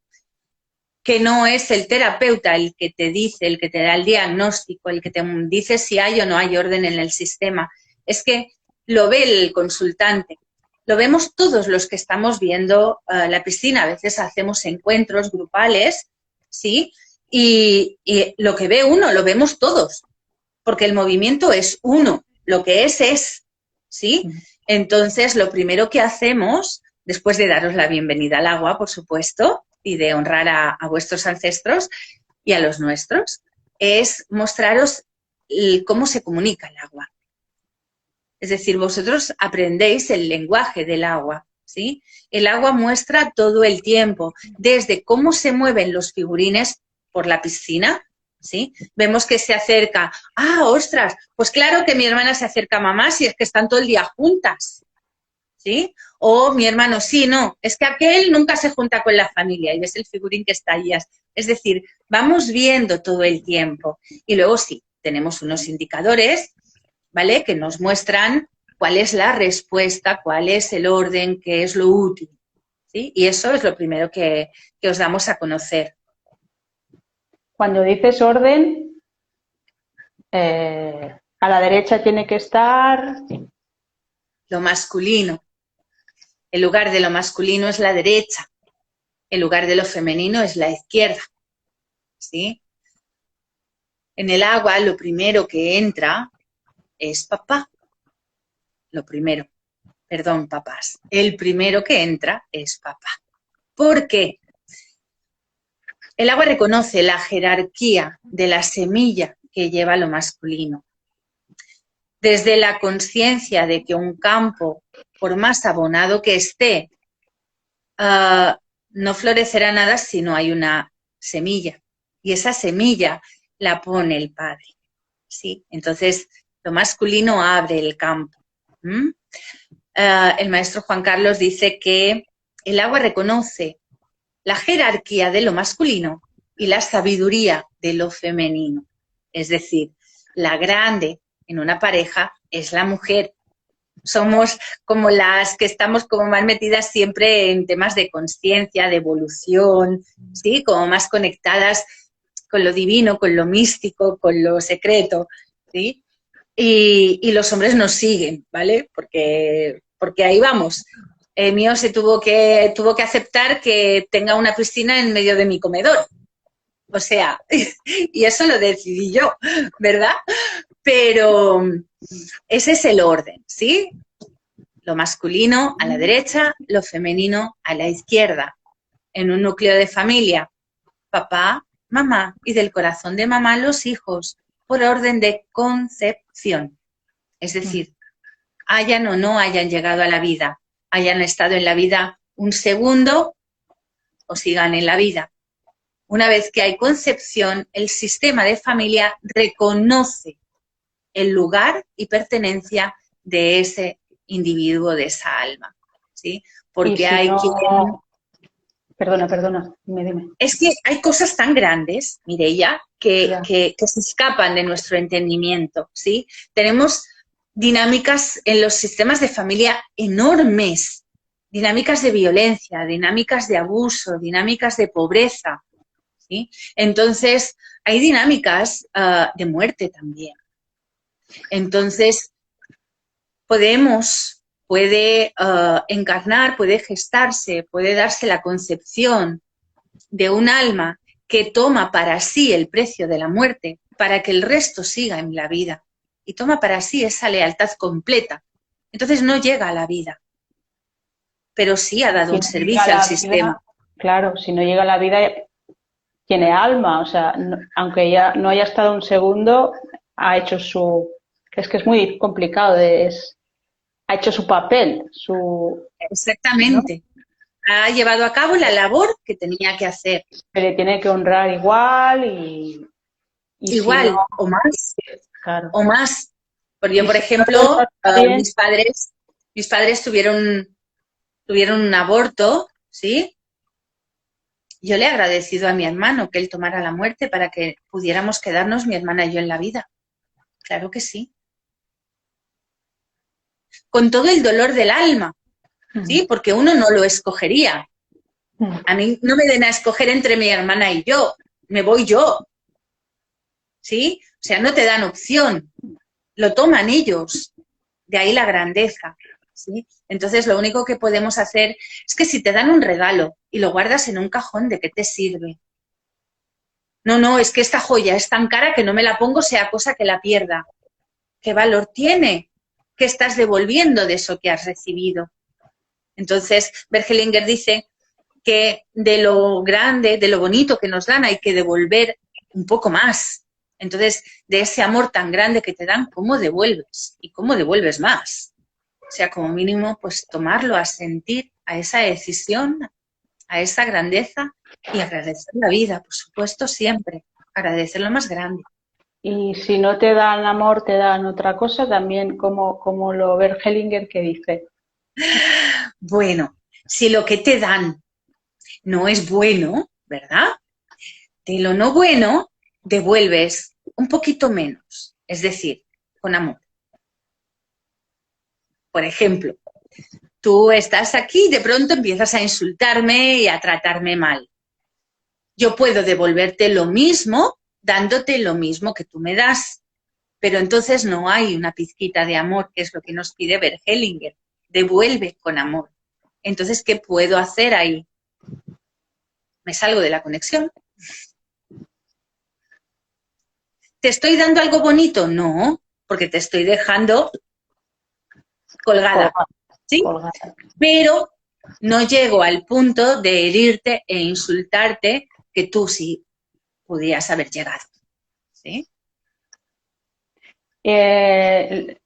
Que no es el terapeuta el que te dice, el que te da el diagnóstico, el que te dice si hay o no hay orden en el sistema. Es que lo ve el consultante. Lo vemos todos los que estamos viendo la piscina. A veces hacemos encuentros grupales, ¿sí? Y lo que ve uno, lo vemos todos, porque el movimiento es uno. Lo que es, ¿sí? Entonces, lo primero que hacemos, después de daros la bienvenida al agua, por supuesto, y de honrar a vuestros ancestros y a los nuestros, es mostraros cómo se comunica el agua. Es decir, vosotros aprendéis el lenguaje del agua, ¿sí? El agua muestra todo el tiempo, desde cómo se mueven los figurines por la piscina, ¿sí? Vemos que se acerca, ostras, pues claro que mi hermana se acerca a mamá si es que están todo el día juntas, ¿sí? O mi hermano, sí, no, es que aquel nunca se junta con la familia y ves el figurín que está allí. Es decir, vamos viendo todo el tiempo. Y luego sí, tenemos unos indicadores, ¿vale? Que nos muestran cuál es la respuesta, cuál es el orden, qué es lo útil, ¿sí? Y eso es lo primero que os damos a conocer. Cuando dices orden, a la derecha tiene que estar lo masculino. El lugar de lo masculino es la derecha. El lugar de lo femenino es la izquierda, ¿sí? En el agua lo primero que entra es papá. Lo primero. Perdón, papás. El primero que entra es papá. ¿Por qué? El agua reconoce la jerarquía de la semilla que lleva lo masculino. Desde la conciencia de que un campo, por más abonado que esté, no florecerá nada si no hay una semilla. Y esa semilla la pone el padre, ¿sí? Entonces, lo masculino abre el campo. El maestro Juan Carlos dice que el agua reconoce la jerarquía de lo masculino y la sabiduría de lo femenino. Es decir, la grande en una pareja es la mujer. Somos como las que estamos como más metidas siempre en temas de conciencia, de evolución, ¿sí? Como más conectadas con lo divino, con lo místico, con lo secreto, ¿sí? y los hombres nos siguen, ¿vale? Porque ahí vamos. El mío tuvo que aceptar que tenga una piscina en medio de mi comedor. O sea, y eso lo decidí yo, ¿verdad? Pero ese es el orden, ¿sí? Lo masculino a la derecha, lo femenino a la izquierda. En un núcleo de familia, papá, mamá y del corazón de mamá los hijos, por orden de concepción. Es decir, hayan o no hayan llegado a la vida, hayan estado en la vida un segundo o sigan en la vida. Una vez que hay concepción, el sistema de familia reconoce el lugar y pertenencia de ese individuo, de esa alma, ¿sí? Y Porque si hay quien... no... Perdona, dime. Es que hay cosas tan grandes, Mireia, que se escapan de nuestro entendimiento, ¿sí? Tenemos dinámicas en los sistemas de familia enormes, dinámicas de violencia, dinámicas de abuso, dinámicas de pobreza, ¿sí? Entonces, hay dinámicas de muerte también. Entonces, puede encarnar, puede gestarse, puede darse la concepción de un alma que toma para sí el precio de la muerte para que el resto siga en la vida y toma para sí esa lealtad completa. Entonces no llega a la vida, pero sí ha dado Si un no llega a servicio al la sistema. vida, claro, si no llega a la vida, tiene alma, o sea, aunque ya no haya estado un segundo, ha hecho su... Es que es muy complicado, ha hecho su papel, ¿no? Exactamente. Ha llevado a cabo la labor que tenía que hacer. Se le tiene que honrar igual y si no, Igual, o más, claro. o más. Porque yo, Y por si no le ejemplo, honras bien, mis padres tuvieron un aborto, ¿sí? Yo le he agradecido a mi hermano que él tomara la muerte para que pudiéramos quedarnos mi hermana y yo en la vida. Claro que sí. Con todo el dolor del alma, ¿sí? Porque uno no lo escogería. A mí no me den a escoger entre mi hermana y yo, me voy yo, ¿sí? O sea, no te dan opción, lo toman ellos, de ahí la grandeza, ¿sí? Entonces, lo único que podemos hacer es que si te dan un regalo y lo guardas en un cajón, ¿de qué te sirve? No, es que esta joya es tan cara que no me la pongo, sea cosa que la pierda. ¿Qué valor tiene? ¿Qué estás devolviendo de eso que has recibido? Entonces, Bergelinger dice que de lo grande, de lo bonito que nos dan, hay que devolver un poco más. Entonces, de ese amor tan grande que te dan, ¿cómo devuelves? ¿Y cómo devuelves más? O sea, como mínimo, pues tomarlo, a sentir a esa decisión, a esa grandeza y agradecer la vida, por supuesto, siempre. Agradecer lo más grande. y si no te dan amor, te dan otra cosa, también como lo ve Hellinger que dice. Bueno, si lo que te dan no es bueno, ¿verdad? De lo no bueno, devuelves un poquito menos, es decir, con amor. Por ejemplo, tú estás aquí y de pronto empiezas a insultarme y a tratarme mal. Yo puedo devolverte lo mismo dándote lo mismo que tú me das, pero entonces no hay una pizquita de amor, que es lo que nos pide Bergelinger. Devuelve con amor. Entonces, ¿qué puedo hacer ahí? Me salgo de la conexión. ¿Te estoy dando algo bonito? No, porque te estoy dejando colgada, ¿sí? Colgada. Pero no llego al punto de herirte e insultarte que tú sí podías haber llegado, ¿sí? El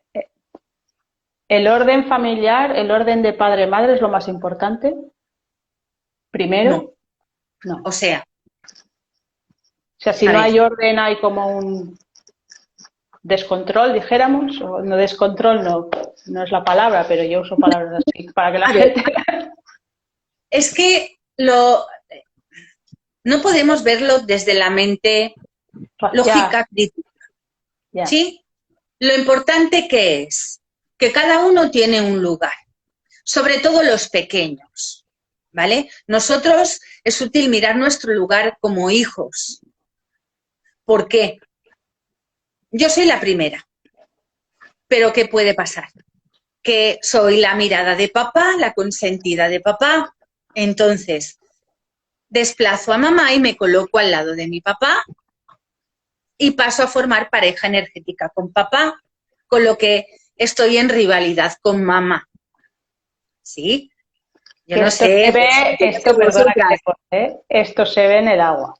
orden familiar, el orden de padre-madre es lo más importante. No, Primero, no. o sea, O sea, si a no ver, hay orden, hay como un descontrol, dijéramos, o no descontrol, no es la palabra, pero yo uso palabras así para que la a ver, gente... es que no podemos verlo desde la mente Ya, lógica crítica, ya. ¿sí? Lo importante que es que cada uno tiene un lugar, sobre todo los pequeños, ¿vale? Nosotros es útil mirar nuestro lugar como hijos. ¿Por qué? Yo soy la primera, Pero ¿qué puede pasar? Que soy la mirada de papá, la consentida de papá. Entonces, desplazo a mamá y me coloco al lado de mi papá y paso a formar pareja energética con papá, con lo que estoy en rivalidad con mamá. ¿Sí? Yo Que no esto se sé, ve, de esto, perdona que vosotras. te corté, esto se ve en el agua.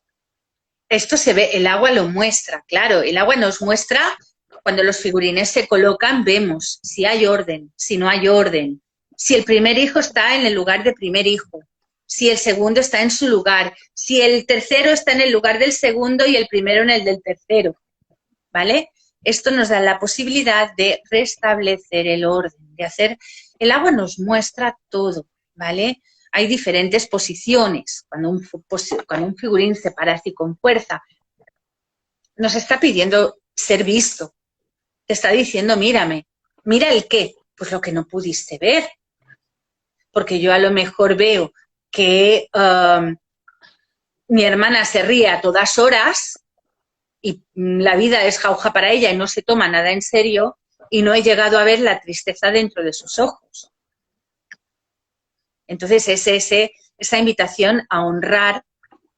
Esto se ve, el agua lo muestra, claro, el agua nos muestra cuando los figurines se colocan, vemos si hay orden, si no hay orden, si el primer hijo está en el lugar de primer hijo, si el segundo está en su lugar, si el tercero está en el lugar del segundo y el primero en el del tercero, ¿vale? Esto nos da la posibilidad de restablecer el orden, de hacer, el agua nos muestra todo, ¿vale? Hay diferentes posiciones. Cuando un figurín se para así con fuerza, nos está pidiendo ser visto. Te está diciendo, mírame. ¿Mira el qué? Pues lo que no pudiste ver. Porque yo a lo mejor veo que mi hermana se ríe a todas horas y la vida es jauja para ella y no se toma nada en serio y no he llegado a ver la tristeza dentro de sus ojos. Entonces es esa invitación a honrar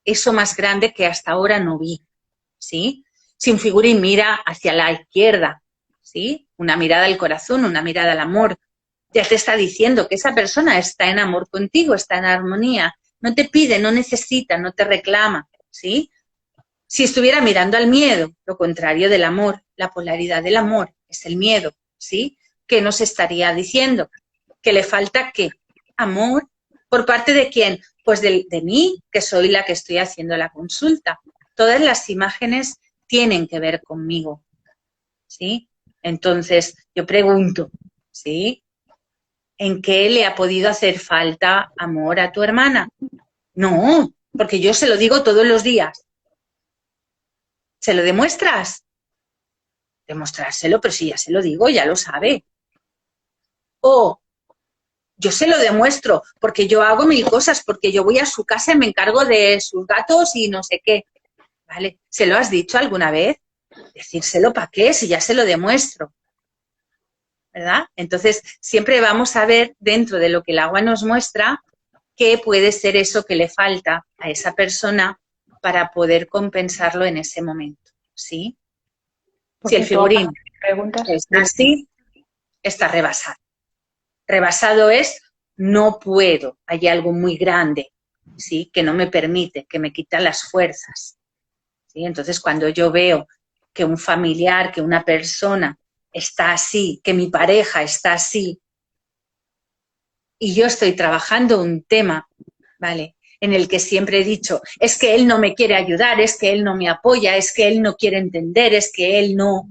eso más grande que hasta ahora no vi, ¿sí? Si un figurín mira hacia la izquierda, ¿sí? Una mirada al corazón, una mirada al amor, ya te está diciendo que esa persona está en amor contigo, está en armonía, no te pide, no necesita, no te reclama, ¿sí? Si estuviera mirando al miedo, lo contrario del amor, la polaridad del amor es el miedo, ¿sí? ¿Qué nos estaría diciendo? ¿Que le falta qué? Amor. ¿Por parte de quién? Pues de mí, que soy la que estoy haciendo la consulta. Todas las imágenes tienen que ver conmigo, ¿sí? Entonces, yo pregunto, ¿sí? ¿En qué le ha podido hacer falta amor a tu hermana? No, porque yo se lo digo todos los días. ¿Se lo demuestras? Demostrárselo, pero si ya se lo digo, ya lo sabe. O yo se lo demuestro porque yo hago mil cosas, porque yo voy a su casa y me encargo de sus gatos y no sé qué. ¿Vale? ¿Se lo has dicho alguna vez? Decírselo para qué, si ya se lo demuestro. ¿Verdad? Entonces, siempre vamos a ver dentro de lo que el agua nos muestra qué puede ser eso que le falta a esa persona para poder compensarlo en ese momento. ¿Sí? Si el Porque tú ahora figurín me preguntas, está así, está rebasado. Rebasado es no puedo, hay algo muy grande, ¿sí? Que no me permite, que me quita las fuerzas, ¿sí? Entonces, cuando yo veo que un familiar, que una persona está así, que mi pareja está así, y yo estoy trabajando un tema, ¿vale? En el que siempre he dicho, es que él no me quiere ayudar, es que él no me apoya, es que él no quiere entender, es que él no...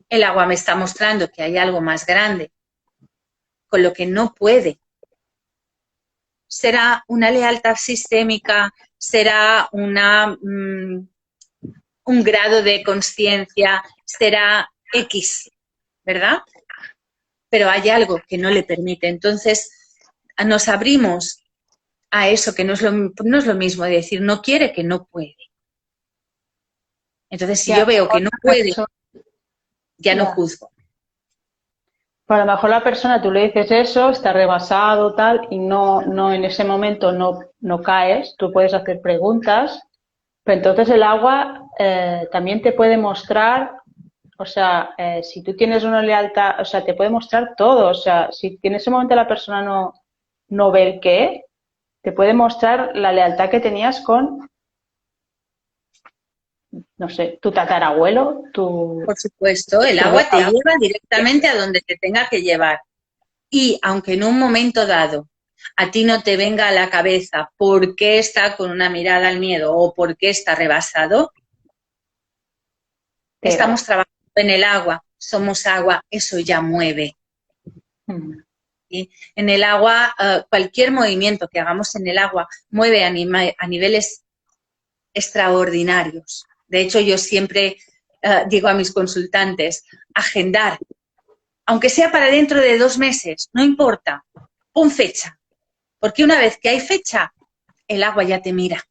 El agua me está mostrando que hay algo más grande, con lo que no puede. Será una lealtad sistémica, será un grado de conciencia, será X, ¿verdad? Pero hay algo que no le permite. Entonces, nos abrimos a eso, que no es lo mismo de decir no quiere que no puede. Entonces, si que a yo lo veo que mejor no la puede, persona, ya no ya, juzgo. a lo mejor la persona tú le dices eso, está rebasado, tal, y no en ese momento no caes, tú puedes hacer preguntas, pero entonces el agua también te puede mostrar, o sea, si tú tienes una lealtad, o sea, te puede mostrar todo, o sea, si en ese momento la persona no ve el qué, te puede mostrar la lealtad que tenías con, no sé, tu tatarabuelo, Por supuesto, el tu agua te bisabuelo. lleva directamente a donde te tenga que llevar. Y aunque en un momento dado a ti no te venga a la cabeza por qué está con una mirada al miedo o por qué está rebasado, estamos trabajando en el agua, somos agua, eso ya mueve. Mm. ¿Sí? En el agua, cualquier movimiento que hagamos en el agua mueve a niveles extraordinarios. De hecho, yo siempre digo a mis consultantes, agendar, aunque sea para dentro de 2 meses, no importa, pon fecha, porque una vez que hay fecha, el agua ya te mira.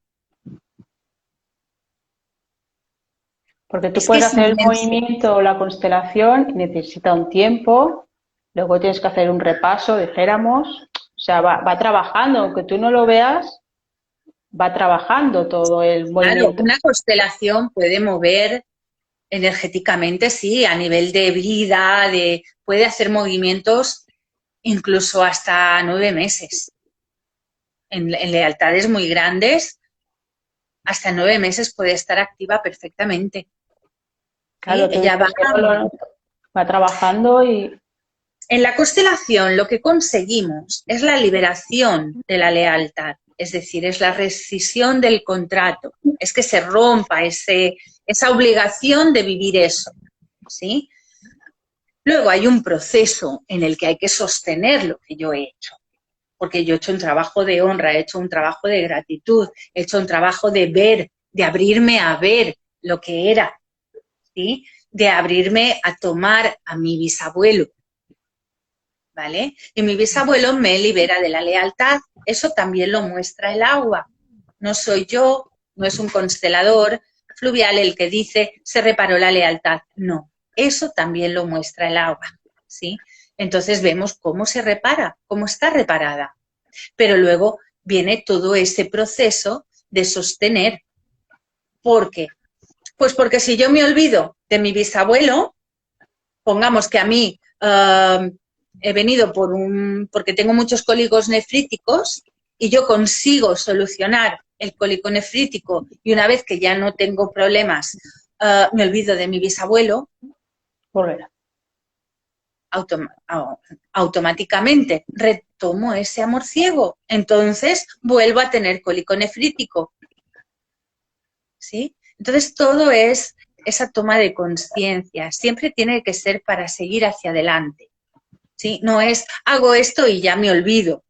Porque tú Es que puedes es hacer el inmenso. movimiento o la constelación y necesita un tiempo, luego tienes que hacer un repaso, dijéramos, o sea, va trabajando, aunque tú no lo veas, va trabajando todo el Claro, movimiento. una constelación puede mover energéticamente, sí, a nivel de vida, puede hacer movimientos incluso hasta 9 meses. En lealtades muy grandes, hasta 9 meses puede estar activa perfectamente. ¿Sí? Claro, tú Ella va. dices que no va trabajando y En la constelación lo que conseguimos es la liberación de la lealtad, es decir, es la rescisión del contrato, es que se rompa esa obligación de vivir eso, ¿sí? Luego hay un proceso en el que hay que sostener lo que yo he hecho, porque yo he hecho un trabajo de honra, he hecho un trabajo de gratitud, he hecho un trabajo de ver, de abrirme a ver lo que era, ¿sí? De abrirme a tomar a mi bisabuelo, ¿vale? Y mi bisabuelo me libera de la lealtad. Eso también lo muestra el agua. No soy yo, no es un constelador fluvial el que dice se reparó la lealtad. No, eso también lo muestra el agua, ¿sí? Entonces vemos cómo se repara, cómo está reparada. Pero luego viene todo ese proceso de sostener. ¿Por qué? Pues porque si yo me olvido de mi bisabuelo, pongamos que a mí he venido porque tengo muchos cólicos nefríticos y yo consigo solucionar el cólico nefrítico y una vez que ya no tengo problemas me olvido de mi bisabuelo, volverá. automáticamente retomo ese amor ciego. Entonces vuelvo a tener cólico nefrítico. ¿Sí? Entonces todo es esa toma de conciencia. Siempre tiene que ser para seguir hacia adelante. ¿Sí? No es hago esto y ya me olvido.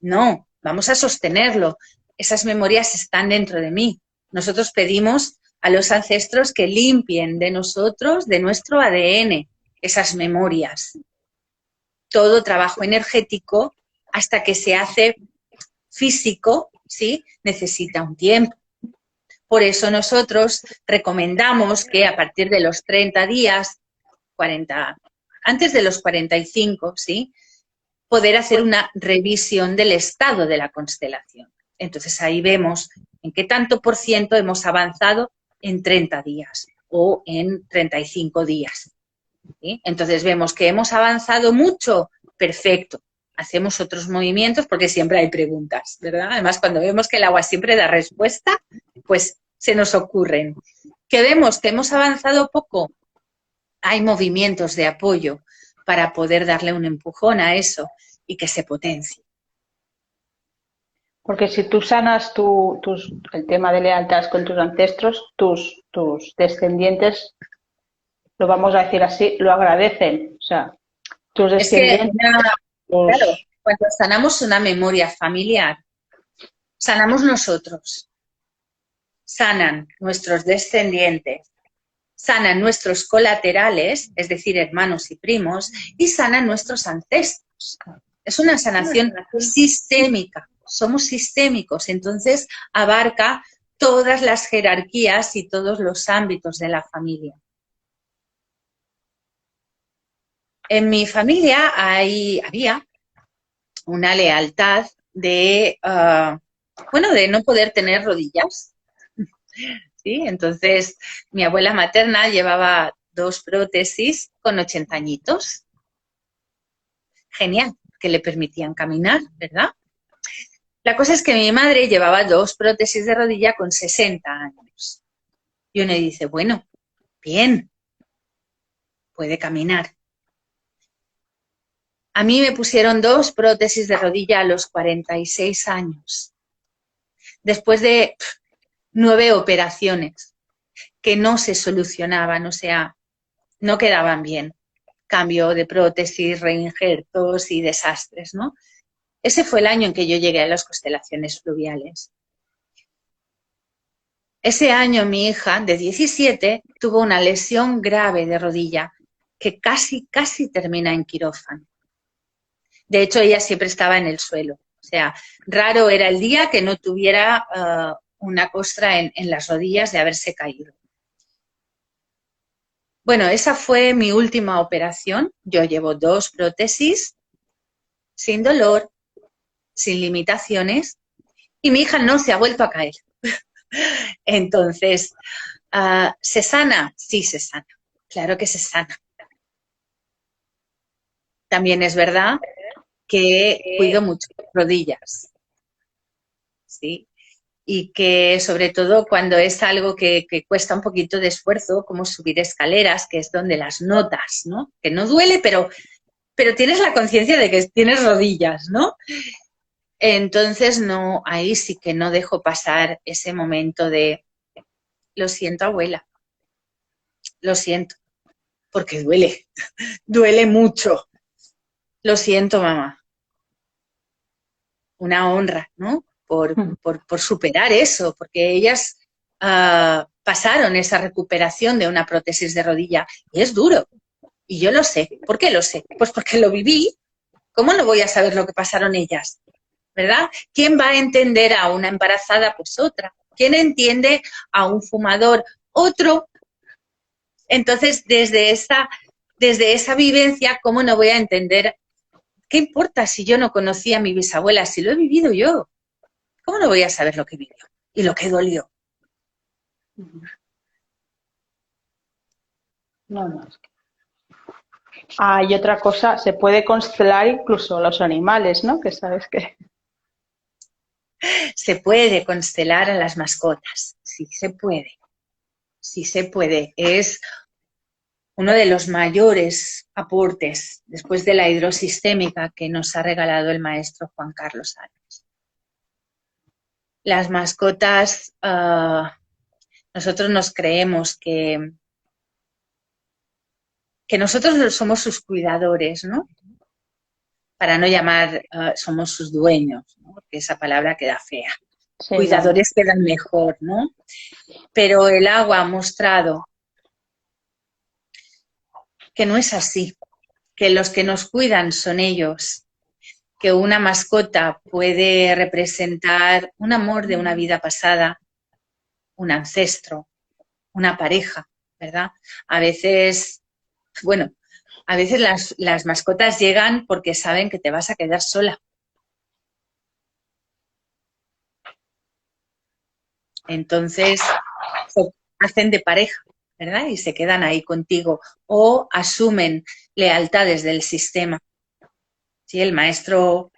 No, vamos a sostenerlo. Esas memorias están dentro de mí. Nosotros pedimos a los ancestros que limpien de nosotros, de nuestro ADN, esas memorias. Todo trabajo energético, hasta que se hace físico, ¿sí? Necesita un tiempo. Por eso nosotros recomendamos que a partir de los 30 días, 40, antes de los 45, ¿sí? Poder hacer una revisión del estado de la constelación. Entonces ahí vemos en qué tanto por ciento hemos avanzado en 30 días o en 35 días. ¿Sí? Entonces vemos que hemos avanzado mucho, perfecto. Hacemos otros movimientos porque siempre hay preguntas, ¿verdad? Además, cuando vemos que el agua siempre da respuesta, pues se nos ocurren. Que vemos que hemos avanzado poco, hay movimientos de apoyo para poder darle un empujón a eso y que se potencie. Porque si tú sanas el tema de lealtad con tus ancestros, tus descendientes, lo vamos a decir así, lo agradecen. O sea, tus Es que, descendientes, claro, los, cuando sanamos una memoria familiar, sanamos nosotros, sanan nuestros descendientes, sanan nuestros colaterales, es decir, hermanos y primos, y sanan nuestros ancestros. Es una sanación sistémica, somos sistémicos, entonces abarca todas las jerarquías y todos los ámbitos de la familia. En mi familia había una lealtad de no poder tener rodillas. ¿Sí? Entonces, mi abuela materna llevaba 2 prótesis con 80 añitos. Genial, que le permitían caminar, ¿verdad? La cosa es que mi madre llevaba 2 prótesis de rodilla con 60 años. Y uno dice, bueno, bien, puede caminar. A mí me pusieron 2 prótesis de rodilla a los 46 años, después de 9 operaciones que no se solucionaban, o sea, no quedaban bien. Cambio de prótesis, reinjertos y desastres, ¿no? Ese fue el año en que yo llegué a las constelaciones fluviales. Ese año mi hija, de 17, tuvo una lesión grave de rodilla que casi termina en quirófano. De hecho, ella siempre estaba en el suelo. O sea, raro era el día que no tuviera una costra en las rodillas de haberse caído. Bueno, esa fue mi última operación. Yo llevo 2 prótesis, sin dolor, sin limitaciones, y mi hija no se ha vuelto a caer. Entonces, ¿se sana? Sí, se sana. Claro que se sana. También es verdad que cuido mucho las rodillas, ¿sí? Y que sobre todo cuando es algo que cuesta un poquito de esfuerzo, como subir escaleras, que es donde las notas, ¿no? Que no duele, pero tienes la conciencia de que tienes rodillas, ¿no? Entonces, no, ahí sí que no dejo pasar ese momento de, lo siento, abuela, lo siento, porque duele, duele mucho. Lo siento, mamá. Una honra, ¿no? Por superar eso, porque ellas pasaron esa recuperación de una prótesis de rodilla y es duro. Y yo lo sé. ¿Por qué lo sé? Pues porque lo viví. ¿Cómo no voy a saber lo que pasaron ellas? ¿Verdad? ¿Quién va a entender a una embarazada? Pues otra. ¿Quién entiende a un fumador? Otro. Entonces, desde esa vivencia, ¿cómo no voy a entender? ¿Qué importa si yo no conocía a mi bisabuela? Si lo he vivido yo. ¿Cómo no voy a saber lo que vivió y lo que dolió? No, no. Ah, y otra cosa, se puede constelar incluso los animales, ¿no? Que sabes que... Se puede constelar a las mascotas, sí se puede, sí se puede. Es uno de los mayores aportes después de la hidrosistémica que nos ha regalado el maestro Juan Carlos Áñez. Las mascotas, nosotros nos creemos que nosotros somos sus cuidadores, ¿no? Para no llamar somos sus dueños, ¿no? Porque esa palabra queda fea. Sí, no. Cuidadores quedan mejor, ¿no? Pero el agua ha mostrado que no es así, que los que nos cuidan son ellos, que una mascota puede representar un amor de una vida pasada, un ancestro, una pareja, ¿verdad? A veces, bueno, a veces las mascotas llegan porque saben que te vas a quedar sola. Entonces, se hacen de pareja, ¿verdad? Y se quedan ahí contigo o asumen lealtades del sistema. Sí, el maestro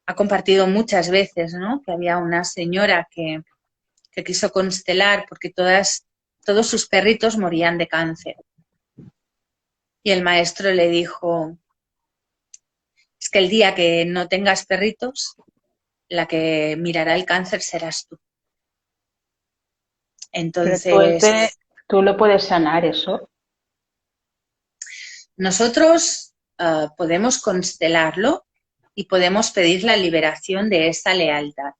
ha compartido muchas veces, ¿no? Que había una señora que quiso constelar porque todos sus perritos morían de cáncer. Y el maestro le dijo, es que el día que no tengas perritos, la que mirará el cáncer serás tú. Pero Entonces, tú lo puedes sanar eso. nosotros podemos constelarlo y podemos pedir la liberación de esa lealtad.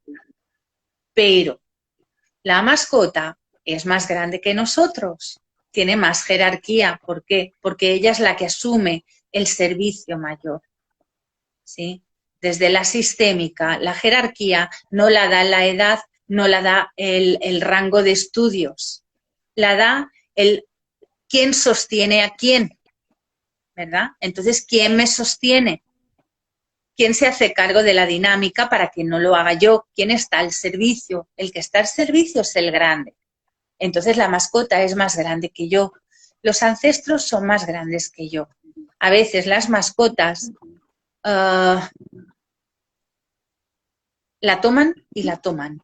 Pero la mascota es más grande que nosotros, tiene más jerarquía. ¿Por qué? Porque ella es la que asume el servicio mayor. ¿Sí? Desde la sistémica, la jerarquía no la da la edad, no la da el rango de estudios, la da el quién sostiene a quién, ¿verdad? Entonces, ¿quién me sostiene? ¿Quién se hace cargo de la dinámica para que no lo haga yo? ¿Quién está al servicio? El que está al servicio es el grande. Entonces, la mascota es más grande que yo. Los ancestros son más grandes que yo. A veces las mascotas la toman y la toman.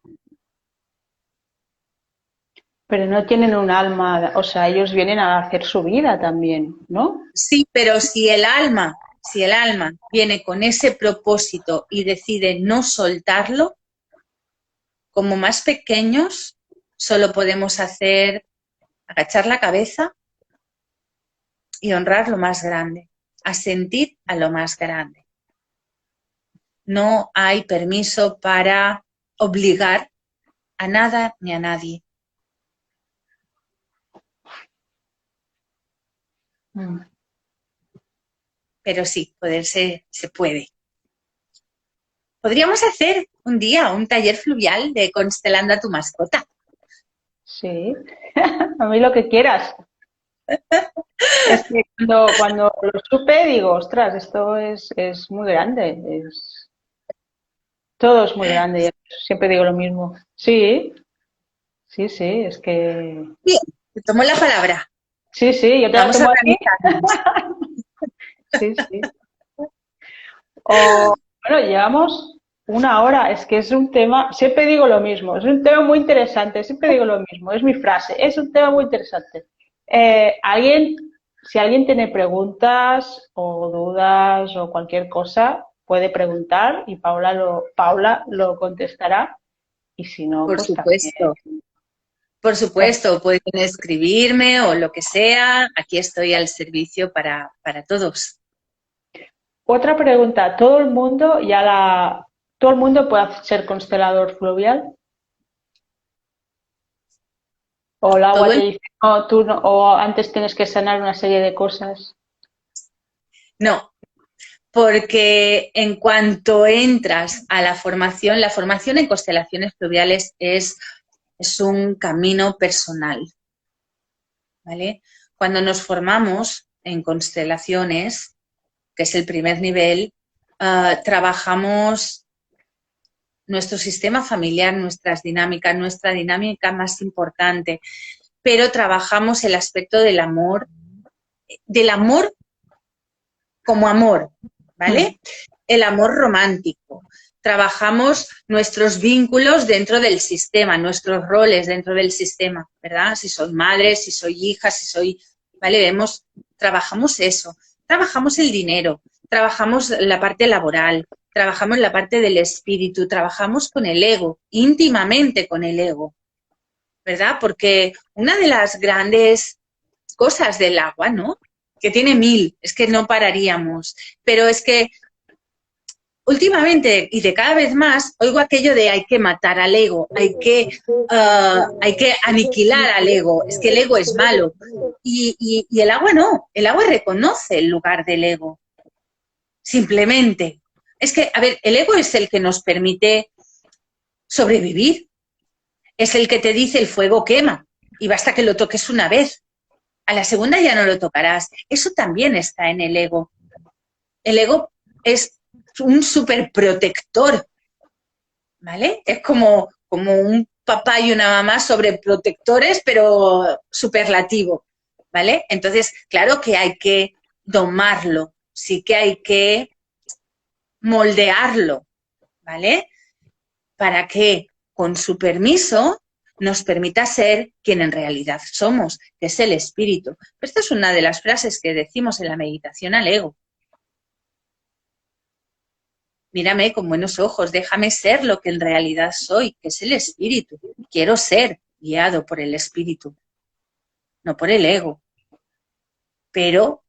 Pero no tienen un alma, o sea, ellos vienen a hacer su vida también, ¿no? Sí, pero si el alma viene con ese propósito y decide no soltarlo, como más pequeños, solo podemos hacer agachar la cabeza y honrar lo más grande, asentir a lo más grande. No hay permiso para obligar a nada ni a nadie. Pero sí, poderse se puede. Podríamos hacer un día un taller fluvial de constelando a tu mascota. Sí, a mí lo que quieras. Es que cuando lo supe digo, ostras, esto es muy grande, todo es muy grande, y siempre digo lo mismo. Sí, sí, sí, es que... Bien, te tomo la palabra. Sí, sí, yo te la Vamos a tomo a ti. organizarnos. Sí, sí. O, bueno, llevamos una hora, es que es un tema, siempre digo lo mismo, es un tema muy interesante, siempre digo lo mismo, es mi frase, es un tema muy interesante. Alguien, si alguien tiene preguntas o dudas o cualquier cosa, puede preguntar y Paula lo contestará. Y si no, Por pues también. supuesto. Por supuesto, pueden escribirme o lo que sea. Aquí estoy al servicio para todos. Otra pregunta, ¿todo el mundo puede ser constelador fluvial? O el agua Todo te el... dice, no, tú no, o antes tienes que sanar una serie de cosas. No, porque en cuanto entras a la formación en constelaciones fluviales es un camino personal, ¿vale? Cuando nos formamos en constelaciones, que es el primer nivel, trabajamos nuestro sistema familiar, nuestra dinámica más importante, pero trabajamos el aspecto del amor como amor, Mm. ¿vale? El amor romántico. Trabajamos nuestros vínculos dentro del sistema, nuestros roles dentro del sistema, ¿verdad? Si soy madre, si soy hija, si soy, ¿vale? Trabajamos eso, trabajamos el dinero, trabajamos la parte laboral, trabajamos la parte del espíritu, trabajamos con el ego, íntimamente con el ego, ¿verdad? Porque una de las grandes cosas del agua, ¿no? Que tiene mil, es que no pararíamos, pero es que últimamente y de cada vez más oigo aquello de hay que matar al ego, hay que aniquilar al ego, es que el ego es malo. Y el agua no, el agua reconoce el lugar del ego, simplemente. Es que, a ver, el ego es el que nos permite sobrevivir, es el que te dice el fuego quema y basta que lo toques una vez. A la segunda ya no lo tocarás. Eso también está en el ego. El ego es un superprotector, ¿vale? Es como un papá y una mamá sobreprotectores, pero superlativo, ¿vale? Entonces, claro que hay que domarlo, sí que hay que moldearlo, ¿vale? Para que, con su permiso, nos permita ser quien en realidad somos, que es el espíritu. Esta es una de las frases que decimos en la meditación al ego. Mírame con buenos ojos, déjame ser lo que en realidad soy, que es el espíritu. Quiero ser guiado por el espíritu, no por el ego, pero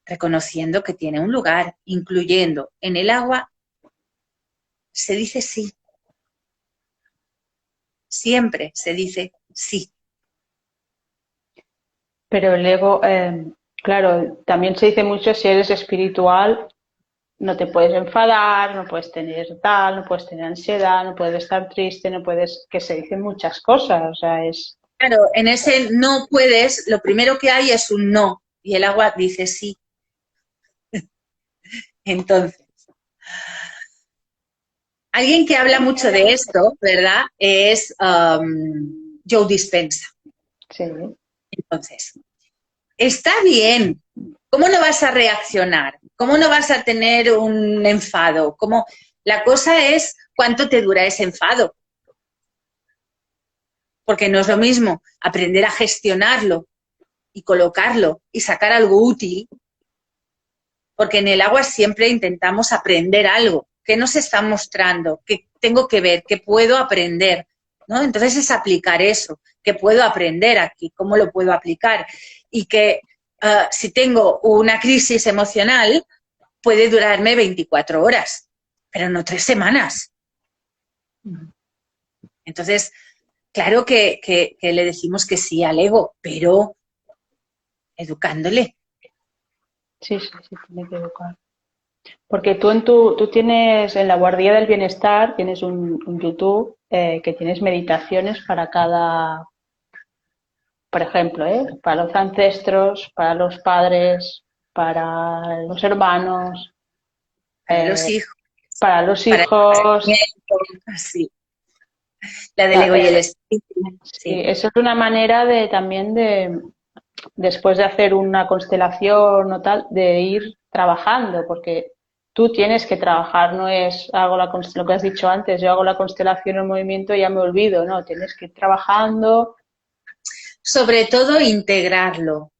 reconociendo que tiene un lugar, incluyendo en el agua, se dice sí. Siempre se dice sí. Pero el ego, claro, también se dice mucho si eres espiritual, no te puedes enfadar, no puedes tener tal, no puedes tener ansiedad, no puedes estar triste, no puedes, que se dicen muchas cosas, o sea, es, Claro, en ese no puedes, lo primero que hay es un no, y el agua dice sí. Entonces, alguien que habla mucho de esto, ¿verdad? Es Joe Dispenza. sí. Entonces, está bien. ¿Cómo no vas a reaccionar? ¿Cómo no vas a tener un enfado? ¿Cómo? La cosa es cuánto te dura ese enfado. Porque no es lo mismo aprender a gestionarlo y colocarlo y sacar algo útil, porque en el agua siempre intentamos aprender algo. ¿Qué nos está mostrando? ¿Qué tengo que ver? ¿Qué puedo aprender? ¿No? Entonces es aplicar eso. ¿Qué puedo aprender aquí? ¿Cómo lo puedo aplicar? Y que si tengo una crisis emocional, puede durarme 24 horas, pero no 3 semanas. Entonces, claro que le decimos que sí al ego, pero educándole. Sí, sí, sí, tiene que educar. Porque tú tienes en la Guardia del Bienestar, tienes un YouTube que tienes meditaciones para cada, por ejemplo, para los ancestros, para los padres, para los hermanos, Para los eh, hijos, para los para el hijos. nacimiento, así. La del Ta- ego y el eh, espíritu, sí, sí. eso es una manera de también de, después de hacer una constelación o tal, de ir trabajando, porque tú tienes que trabajar, no es hago lo que has dicho antes, yo hago la constelación en movimiento y ya me olvido, no, tienes que ir trabajando. Sobre todo integrarlo,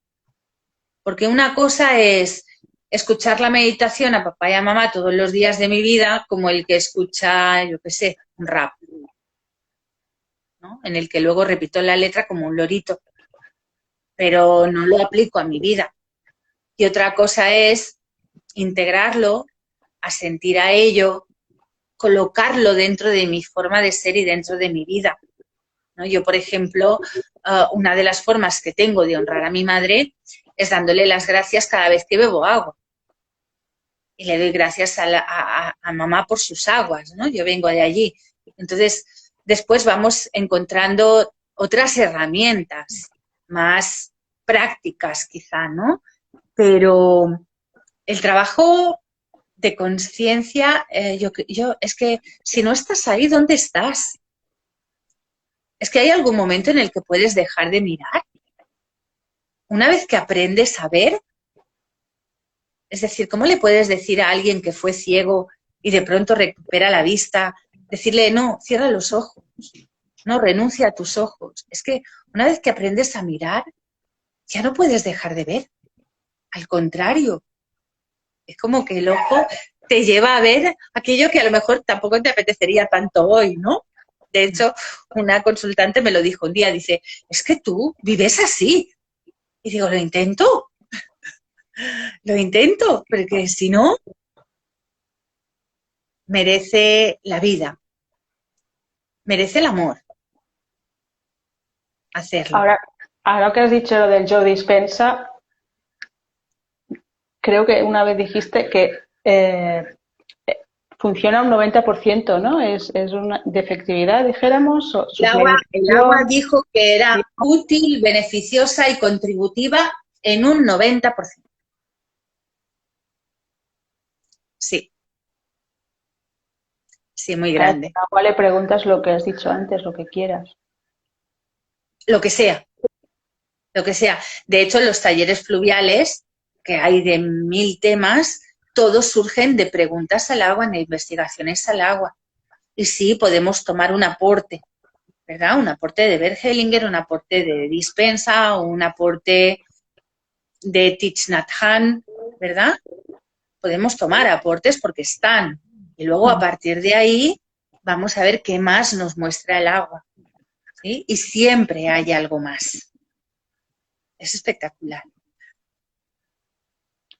porque una cosa es escuchar la meditación a papá y a mamá todos los días de mi vida, como el que escucha, yo qué sé, un rap, ¿no? En el que luego repito la letra como un lorito, pero no lo aplico a mi vida. Y otra cosa es integrarlo, asentir a ello, colocarlo dentro de mi forma de ser y dentro de mi vida, ¿no? Yo, por ejemplo, una de las formas que tengo de honrar a mi madre es dándole las gracias cada vez que bebo agua. Y le doy gracias a mamá por sus aguas, ¿no? Yo vengo de allí. Entonces, después vamos encontrando otras herramientas más prácticas, quizá, ¿no? Pero el trabajo de conciencia, es que si no estás ahí, ¿dónde estás? Es que hay algún momento en el que puedes dejar de mirar. Una vez que aprendes a ver, es decir, ¿cómo le puedes decir a alguien que fue ciego y de pronto recupera la vista, decirle, no, cierra los ojos, no, renuncia a tus ojos? Es que una vez que aprendes a mirar, ya no puedes dejar de ver. Al contrario, es como que el ojo te lleva a ver aquello que a lo mejor tampoco te apetecería tanto hoy, ¿no? De hecho, una consultante me lo dijo un día, dice, es que tú vives así. Y digo, lo intento, porque si no, merece la vida, merece el amor hacerlo. Ahora, ahora que has dicho lo del yo dispensa, creo que una vez dijiste que funciona un 90%, ¿no? Es una de efectividad, dijéramos, El sus agua, el agua meditaciones. dijo que era útil, beneficiosa y contributiva en un 90%. Sí, sí, muy Cada grande. agua le preguntas lo que has dicho antes, lo que quieras. Lo que sea, lo que sea. De hecho, los talleres fluviales, que hay de 1000 temas, todos surgen de preguntas al agua, de investigaciones al agua. Y sí, podemos tomar un aporte, ¿verdad? Un aporte de Bert Hellinger, un aporte de Dispensa, o un aporte de Thich Nhat Hanh, ¿verdad? Podemos tomar aportes porque están. Y luego, a partir de ahí, vamos a ver qué más nos muestra el agua, ¿sí? Y siempre hay algo más. Es espectacular.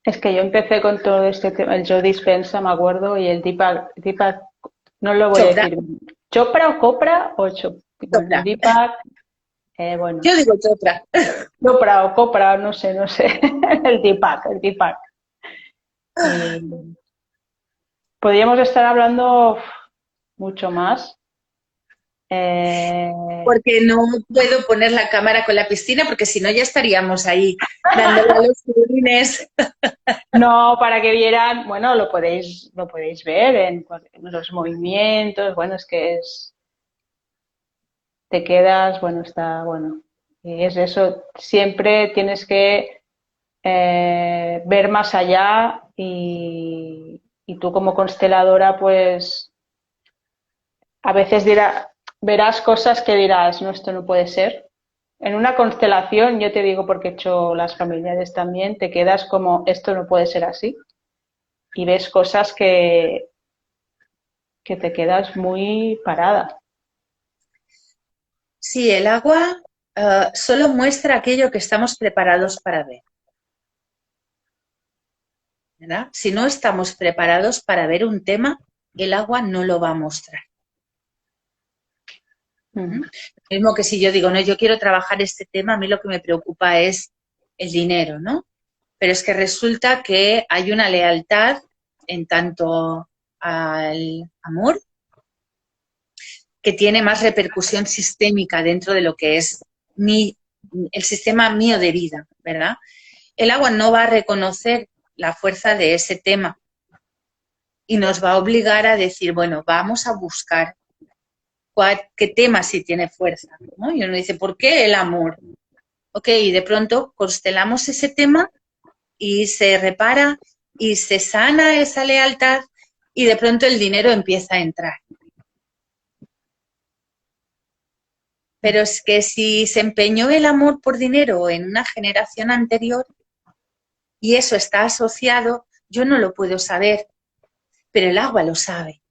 Es que yo empecé con todo este tema, el yo dispensa, me acuerdo, y el Deepak, no lo voy a Chopra, decir. ¿Chopra o Copra o Chop? Bueno, el Chopra. Deepak, bueno, Yo digo Chopra. Chopra o Copra, no sé, no sé. El Deepak, el Deepak. Y podríamos estar hablando mucho más. Eh, Porque no puedo poner la cámara con la piscina, porque si no ya estaríamos ahí dándole a los figurines. no, para que vieran, bueno, lo podéis ver en los movimientos, bueno, es que te quedas, bueno, está, bueno, y es eso, siempre tienes que ver más allá y tú como consteladora, pues a veces verás cosas que dirás, no, esto no puede ser. En una constelación, yo te digo porque he hecho las familiares también, te quedas como, esto no puede ser así. Y ves cosas que te quedas muy parada. Sí, el agua solo muestra aquello que estamos preparados para ver, ¿verdad? Si no estamos preparados para ver un tema, el agua no lo va a mostrar. Mm. Mismo que si yo digo, no, yo quiero trabajar este tema, a mí lo que me preocupa es el dinero, ¿no? Pero es que resulta que hay una lealtad en tanto al amor que tiene más repercusión sistémica dentro de lo que es mi el sistema mío de vida, ¿verdad? El agua no va a reconocer la fuerza de ese tema y nos va a obligar a decir, bueno, vamos a buscar qué tema sí tiene fuerza, ¿no? Y uno dice, ¿por qué el amor? Ok, y de pronto constelamos ese tema y se repara y se sana esa lealtad y de pronto el dinero empieza a entrar. Pero es que si se empeñó el amor por dinero en una generación anterior y eso está asociado, yo no lo puedo saber, pero el agua lo sabe.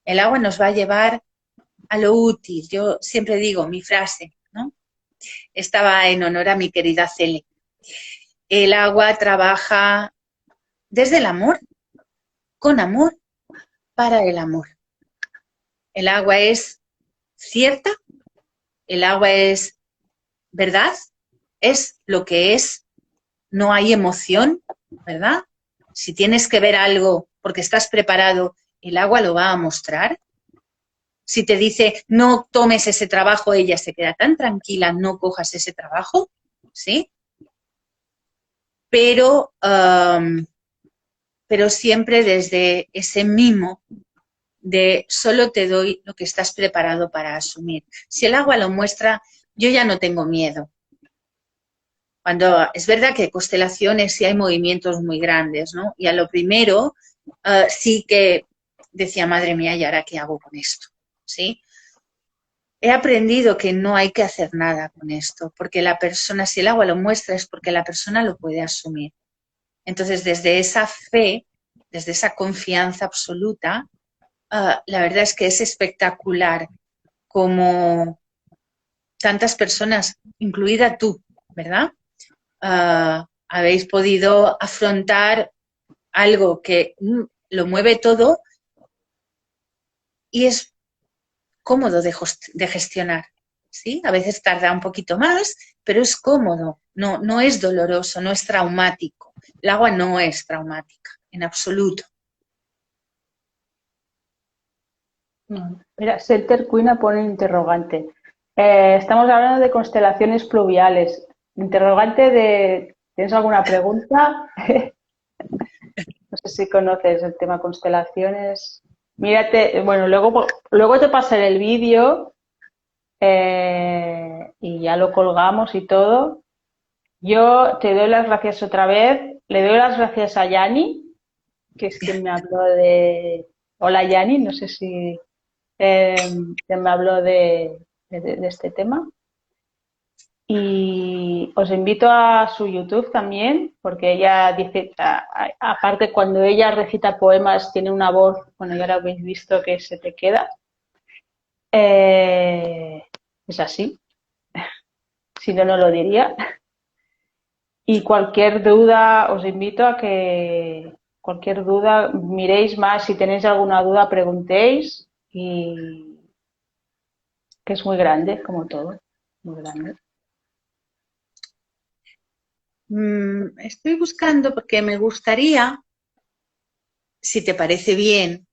El agua nos va a llevar a lo útil. Yo siempre digo mi frase, ¿no? Estaba en honor a mi querida Cele. El agua trabaja desde el amor, con amor, para el amor. El agua es cierta, el agua es verdad, es lo que es, no hay emoción, ¿verdad? Si tienes que ver algo porque estás preparado, el agua lo va a mostrar. Si te dice no tomes ese trabajo, ella se queda tan tranquila, no cojas ese trabajo, ¿sí? Pero siempre desde ese mimo de solo te doy lo que estás preparado para asumir. Si el agua lo muestra, yo ya no tengo miedo. Cuando es verdad que constelaciones sí hay movimientos muy grandes, ¿no? Y a lo primero sí que decía, madre mía, ¿y ahora qué hago con esto? ¿Sí? He aprendido que no hay que hacer nada con esto, porque la persona, si el agua lo muestra, es porque la persona lo puede asumir. Entonces, desde esa fe, desde esa confianza absoluta, la verdad es que es espectacular como tantas personas, incluida tú, ¿verdad? Habéis podido afrontar algo que lo mueve todo y es cómodo de gestionar, ¿sí? A veces tarda un poquito más, pero es cómodo, no es doloroso, no es traumático. El agua no es traumática, en absoluto. No. Mira, Center Queen pone interrogante. Estamos hablando de constelaciones pluviales. Interrogante de, ¿tienes alguna pregunta? No sé si conoces el tema constelaciones. Mírate, bueno, luego te pasaré el vídeo y ya lo colgamos y todo. Yo te doy las gracias otra vez. Le doy las gracias a Yani, que es quien me habló de... Hola Yani, no sé si quien me habló de este tema. Y os invito a su YouTube también, porque ella dice, aparte cuando ella recita poemas, tiene una voz, bueno, ya lo habéis visto que se te queda. Eh, es así, si no, no lo diría. Y cualquier duda, os invito a que cualquier duda miréis más, si tenéis alguna duda, preguntéis, y que es muy grande, como todo, muy grande. Estoy buscando porque me gustaría, si te parece bien,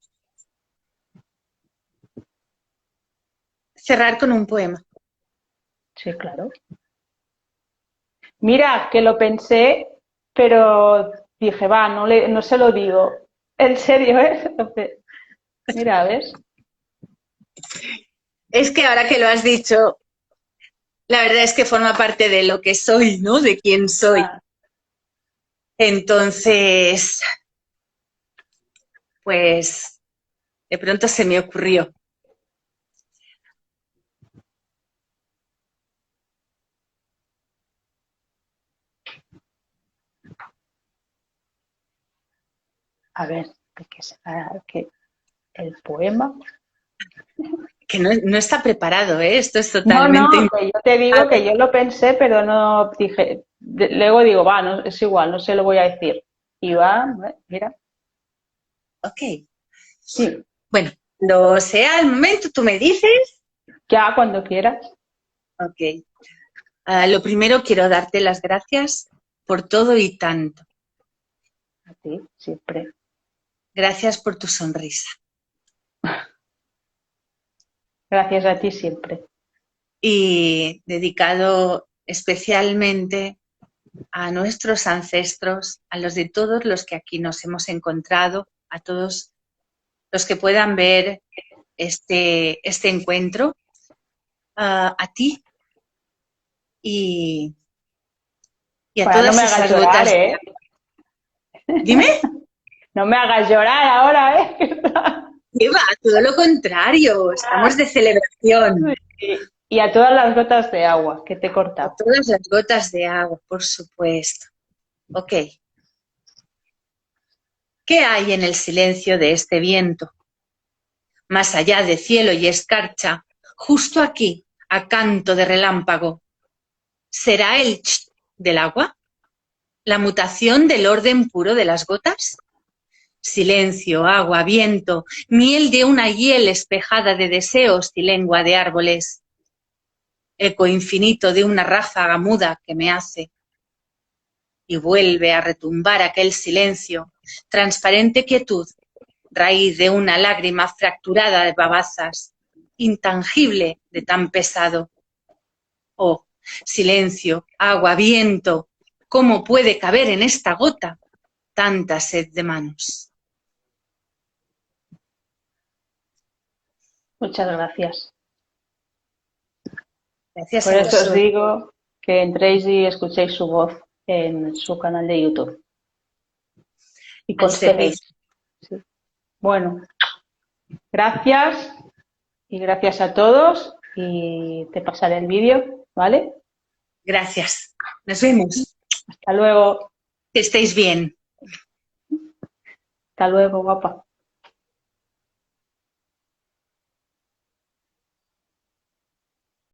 cerrar con un poema. Sí, claro. Mira, que lo pensé, pero dije, va, no se lo digo. En serio, ¿eh? Mira, ¿ves? Es que ahora que lo has dicho, la verdad es que forma parte de lo que soy, ¿no? De quién soy. Ah, Entonces, pues de pronto se me ocurrió. a ver, ¿qué será? ¿Qué? El poema. Que no está preparado, ¿eh? Esto es No, totalmente no, que yo te digo improvisado. que yo lo pensé, pero no dije. Luego digo, va, no, es igual, no se lo voy a decir. Y va, mira, Ok. sí, Bueno, cuando sea el momento, tú me dices. ya cuando quieras. Ok. Lo primero, quiero darte las gracias por todo y tanto. A ti, siempre. Gracias por tu sonrisa. Gracias a ti siempre. Y dedicado especialmente a nuestros ancestros, a los de todos los que aquí nos hemos encontrado, a todos los que puedan ver este encuentro, a ti y a Bueno, no todas me hagas esas llorar, gotas. ¿eh? Dime. No me hagas llorar ahora, ¿eh? ¿Qué va? Todo lo contrario, estamos de celebración. Y a todas las gotas de agua que te he A cortado. todas las gotas de agua, por supuesto. Ok. ¿Qué hay en el silencio de este viento? Más allá de cielo y escarcha, justo aquí, a canto de relámpago. ¿Será el ch del agua? ¿La mutación del orden puro de las gotas? Silencio, agua, viento, miel de una hiel espejada de deseos y lengua de árboles. Eco infinito de una ráfaga muda que me hace. Y vuelve a retumbar aquel silencio, transparente quietud, raíz de una lágrima fracturada de babazas, intangible de tan pesado. Oh, silencio, agua, viento, ¿cómo puede caber en esta gota tanta sed de manos? Muchas gracias. Gracias Por a eso os vosotros. digo que entréis y escuchéis su voz en su canal de YouTube. Y Ahí sepáis. consteléis. Sí. Bueno, gracias y gracias a todos y te pasaré el vídeo, ¿vale? Gracias. Nos vemos. Hasta luego. Que estéis bien. Hasta luego, guapa.